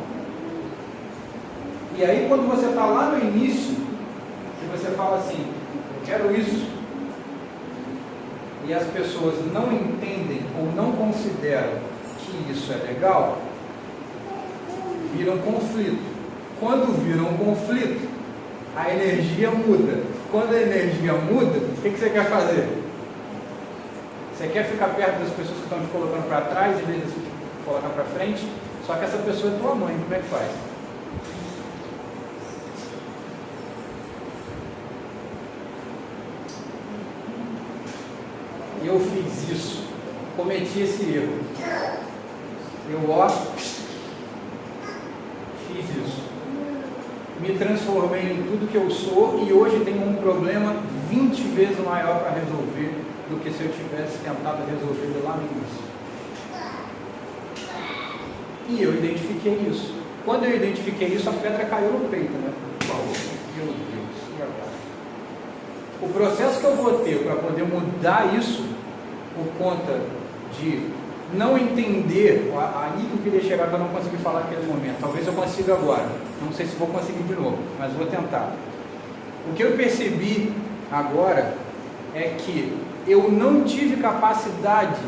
E aí quando você está lá no início, e você fala assim, eu quero isso, e as pessoas não entendem ou não consideram que isso é legal, vira um conflito. Quando vira um conflito, a energia muda. Quando a energia muda, o que você quer fazer? Você quer ficar perto das pessoas que estão te colocando para trás em vez de te colocar para frente? Só que essa pessoa é tua mãe, como é que faz? Eu fiz isso, cometi esse erro. Eu fiz isso. Me transformei em tudo que eu sou e hoje tenho um problema 20 vezes maior para resolver do que se eu tivesse tentado resolver lá no início. E eu identifiquei isso. Quando eu identifiquei isso, a pedra caiu no peito, né? Meu Deus, e agora? O processo que eu vou ter para poder mudar isso, por conta de não entender, aí que eu queria chegar que eu não consegui falar naquele momento, talvez eu consiga agora, não sei se vou conseguir de novo, mas vou tentar. O que eu percebi agora é que eu não tive capacidade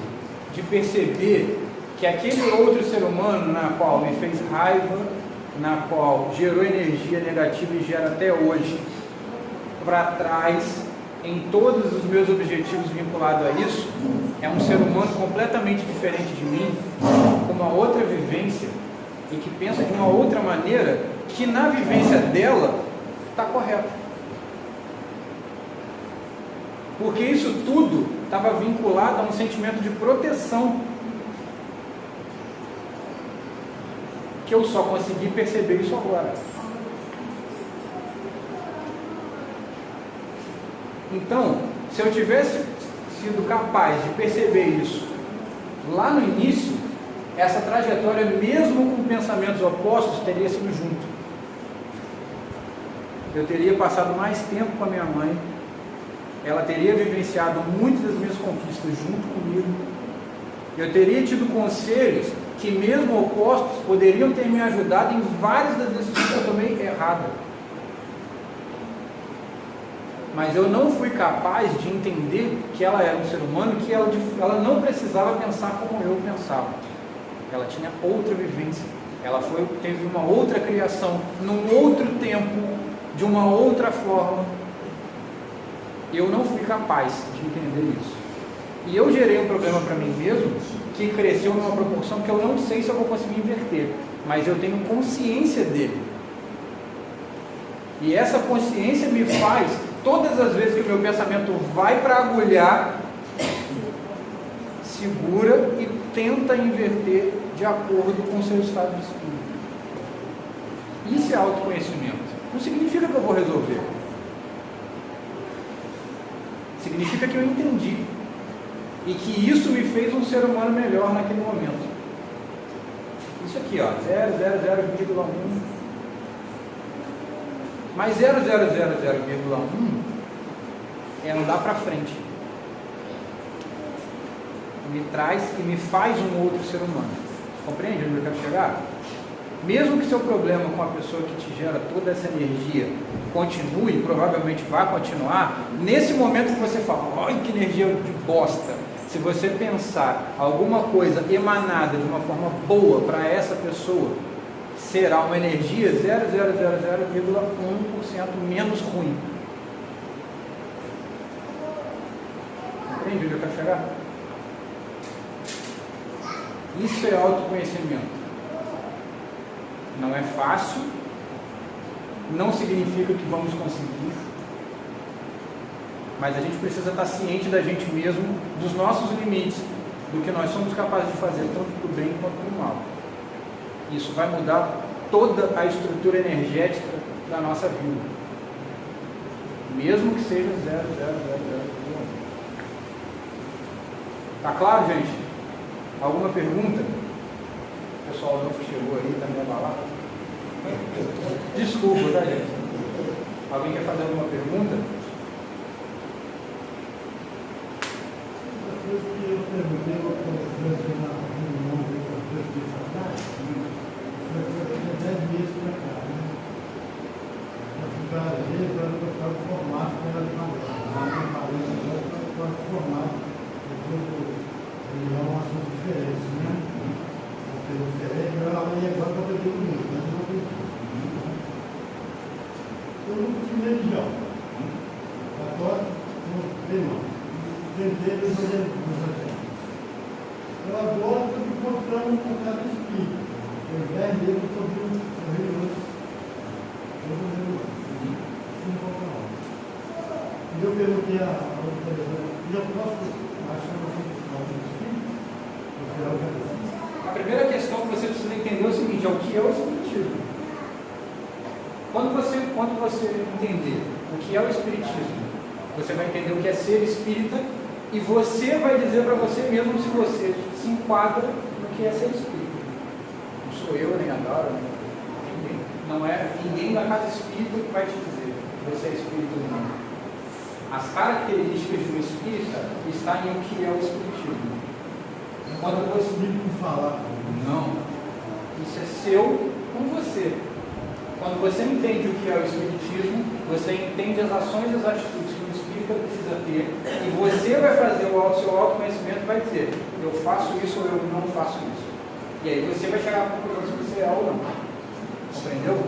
de perceber que aquele outro ser humano na qual me fez raiva, na qual gerou energia negativa e gera até hoje, para trás, em todos os meus objetivos vinculados a isso, é um ser humano completamente diferente de mim, com uma outra vivência e que pensa de uma outra maneira, que na vivência dela está correto. Porque isso tudo estava vinculado a um sentimento de proteção que eu só consegui perceber isso agora. Então, se eu tivesse sido capaz de perceber isso lá no início, essa trajetória, mesmo com pensamentos opostos, teria sido junto. Eu teria passado mais tempo com a minha mãe, ela teria vivenciado muitas das minhas conquistas junto comigo, eu teria tido conselhos que, mesmo opostos, poderiam ter me ajudado em várias das decisões que eu tomei erradas. Mas eu não fui capaz de entender que ela era um ser humano, que ela não precisava pensar como eu pensava. Ela tinha outra vivência, ela teve uma outra criação, num outro tempo, de uma outra forma. Eu não fui capaz de entender isso. E eu gerei um problema para mim mesmo, que cresceu numa proporção que eu não sei se eu vou conseguir inverter, mas eu tenho consciência dele. E essa consciência me faz, todas as vezes que o meu pensamento vai para agulhar, segura e tenta inverter de acordo com o seu estado de espírito. Isso é autoconhecimento. Não significa que eu vou resolver. Significa que eu entendi. E que isso me fez um ser humano melhor naquele momento. Isso aqui, ó, 0,0,0,1. Mas 0,000,1 é andar para frente. Me traz e me faz um outro ser humano. Compreende onde eu quero chegar? Mesmo que seu problema com a pessoa que te gera toda essa energia continue, provavelmente vai continuar, nesse momento que você fala, olha que energia de bosta, se você pensar alguma coisa emanada de uma forma boa para essa pessoa, será uma energia 0,000,1% menos ruim. Entende onde eu quero chegar? Isso é autoconhecimento. Não é fácil, não significa que vamos conseguir, mas a gente precisa estar ciente da gente mesmo, dos nossos limites, do que nós somos capazes de fazer, tanto para o bem quanto para o mal. Isso vai mudar toda a estrutura energética da nossa vida, mesmo que seja 0,000,1. Tá claro, gente? Alguma pergunta? O pessoal não chegou aí, está meio abalado. Desculpa, tá, gente? Alguém quer fazer alguma pergunta? Uma coisa que eu perguntei ao professor na reunião do professor de faculdade, foi 10 meses para cá, né? Eu ficar, às vezes, para o pessoal formado com ela de maneira. Não parece agora para o formado, porque é um assunto diferente, né? Pelo diferente, ela ia agora para poder unir, mas eu não acredito. Eu não tinha religião. Agora, não tem não. Tentei fazer nos agentes. Eu agora estou me encontrando com cada espírito. Tem 10 meses eu estou vindo reuniões. E eu perguntei a outra pessoa, eu posso achar algum espírito? Você é organizado? A primeira questão que você precisa entender é o seguinte, é o que é o Espiritismo. Quando você entender o que é o Espiritismo, você vai entender o que é ser espírita e você vai dizer para você mesmo se você se enquadra no que é ser espírita. Não sou eu, nem a Dora, nem ninguém. Não é ninguém da casa espírita que vai te dizer se você é espírita ou não. As características de um espírita estão em o que é o Espiritismo. Quando você falar, não, isso é seu com você. Quando você entende o que é o Espiritismo, você entende as ações e as atitudes que o espírita precisa ter, e você vai fazer seu autoconhecimento e vai dizer, eu faço isso ou eu não faço isso. E aí você vai chegar à conclusão se você é ou não. Compreendeu?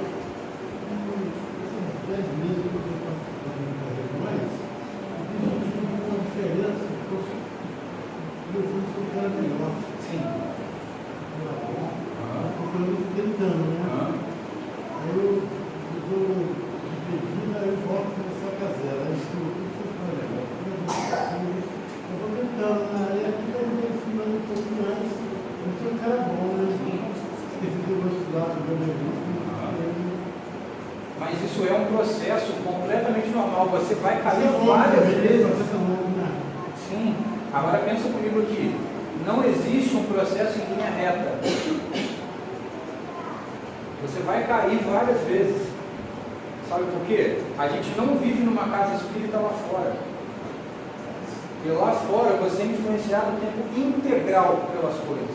10 meses que eu estou fazendo mais, pensando se eu quero melhor. Sim. Procurando, tentando, né? Aí eu dou de pedido, aí eu volto para essa casela. Aí eu vou tentando, né? Aí aqui eu vou ensinando um pouco mais. Eu sou um cara bom, né? Esqueci de eu vou estudar sobre o meu. Mas isso é um processo completamente normal. Você vai cair várias vezes. Sim. Agora pensa comigo aqui. Não existe um processo em linha reta. Você vai cair várias vezes. Sabe por quê? A gente não vive numa casa espírita lá fora. E lá fora você é influenciado o tempo integral pelas coisas.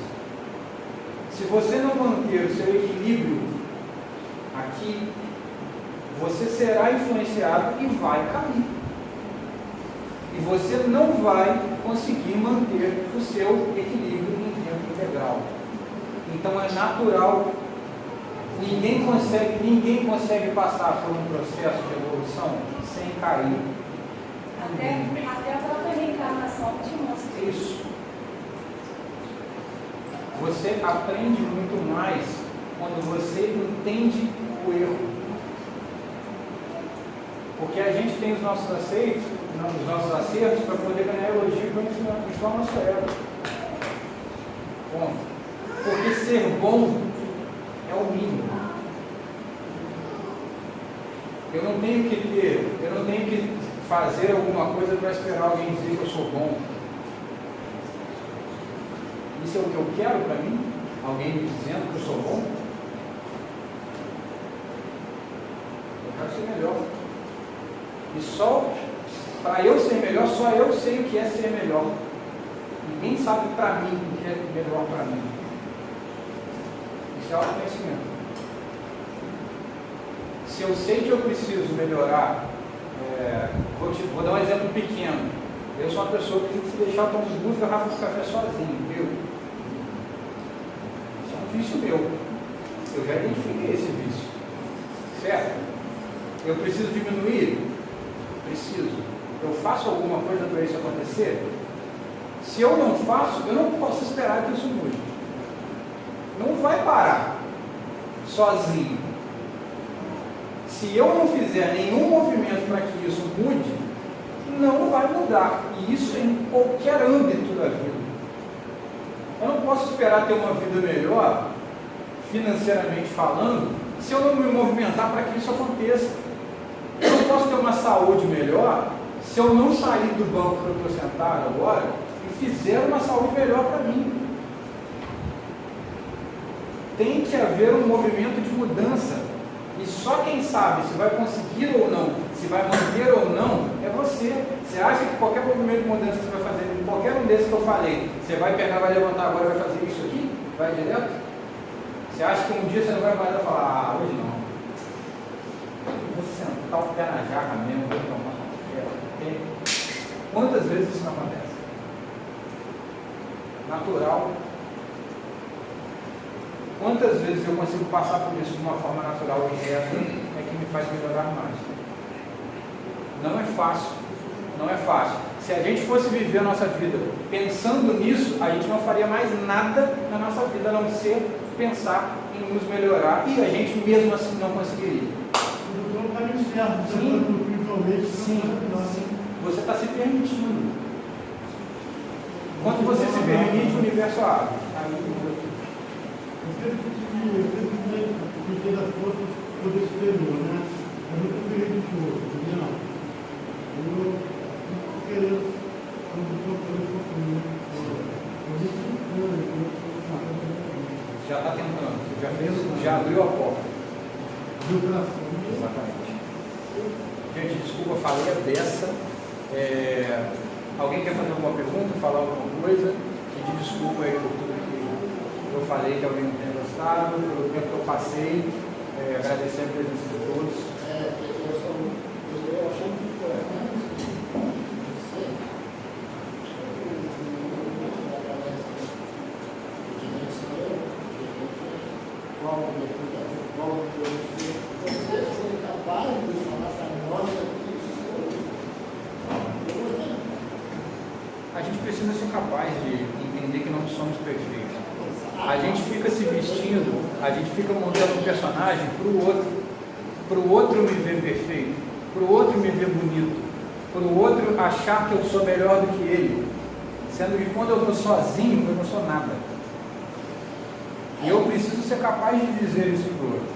Se você não manter o seu equilíbrio aqui, você será influenciado e vai cair. E você não vai conseguir manter o seu equilíbrio em tempo integral. Então é natural. Ninguém consegue passar por um processo de evolução sem cair. Até a própria reencarnação te mostra Isso. Você aprende muito mais quando você entende o erro. Porque a gente tem os nossos acertos para poder ganhar elogio e inflar nosso ego. Bom, porque ser bom é o mínimo. Eu não tenho que fazer alguma coisa para esperar alguém dizer que eu sou bom. Isso é o que eu quero para mim? Alguém me dizendo que eu sou bom? Eu quero ser melhor. E só para eu ser melhor, só eu sei o que é ser melhor. Ninguém sabe para mim o que é melhor para mim. Isso é autoconhecimento. Se eu sei que eu preciso melhorar, vou dar um exemplo pequeno. Eu sou uma pessoa que tem que se deixar tomar 2 garrafas de café sozinho, viu? Isso é um vício meu. Eu já identifiquei esse vício. Certo? Eu preciso diminuir? Preciso. Eu faço alguma coisa para isso acontecer? Se eu não faço, eu não posso esperar que isso mude. Não vai parar sozinho. Se eu não fizer nenhum movimento para que isso mude, não vai mudar. E isso em qualquer âmbito da vida. Eu não posso esperar ter uma vida melhor, financeiramente falando, se eu não me movimentar para que isso aconteça. Eu não posso ter uma saúde melhor se eu não sair do banco que eu estou sentado agora e fizer uma saúde melhor para mim. Tem que haver um movimento de mudança. E só quem sabe se vai conseguir ou não, se vai manter ou não, é você. Você acha que qualquer movimento de mudança que você vai fazer, em qualquer um desses que eu falei, você vai pegar, vai levantar agora e vai fazer isso aqui? Vai direto? Você acha que um dia você não vai mais falar, hoje não. Vou sentar o pé na jarra mesmo, vou tomar café. Quantas vezes isso não acontece? Natural. Quantas vezes eu consigo passar por isso de uma forma natural e reta é que me faz melhorar mais? Não é fácil. Não é fácil. Se a gente fosse viver a nossa vida pensando nisso, a gente não faria mais nada na nossa vida a não ser pensar em nos melhorar e a gente mesmo assim não conseguiria. Sim. Você está se permitindo. Quando você se permite, o universo abre. Eu sempre pedi das forças do poder superior, né? Eu nunca fui religioso, entendeu? Eu estou querendo, quando estou fazendo já está tentando, já abriu a porta. Exatamente. Gente, desculpa, falei a beça. Alguém quer fazer alguma pergunta, falar alguma coisa? Pedir desculpa aí por tudo que eu falei, que alguém não tenha gostado, pelo tempo que eu passei. Agradecer a presença de todos. Eu achei muito importante você foi capaz de falar para nós aqui. A gente precisa ser capaz de entender que não somos perfeitos. A gente fica se vestindo, a gente fica montando um personagem para o outro me ver perfeito, para o outro me ver bonito, para o outro achar que eu sou melhor do que ele, sendo que quando eu estou sozinho, eu não sou nada. E eu preciso ser capaz de dizer isso para o outro,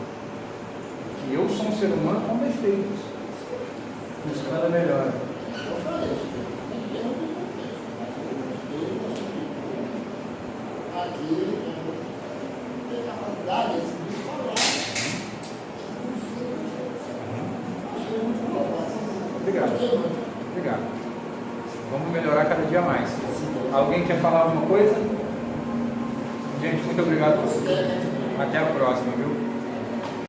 que eu sou um ser humano com defeitos, buscando a melhora. Eu falei isso, ninguém é perfeito, mas eu gostei, aqui tem capacidade de falar. Achei muito bom. Obrigado. Gostei muito. Obrigado. Vamos melhorar cada dia mais. Alguém quer falar alguma coisa? Gente, muito obrigado por tudo. Até a próxima, viu?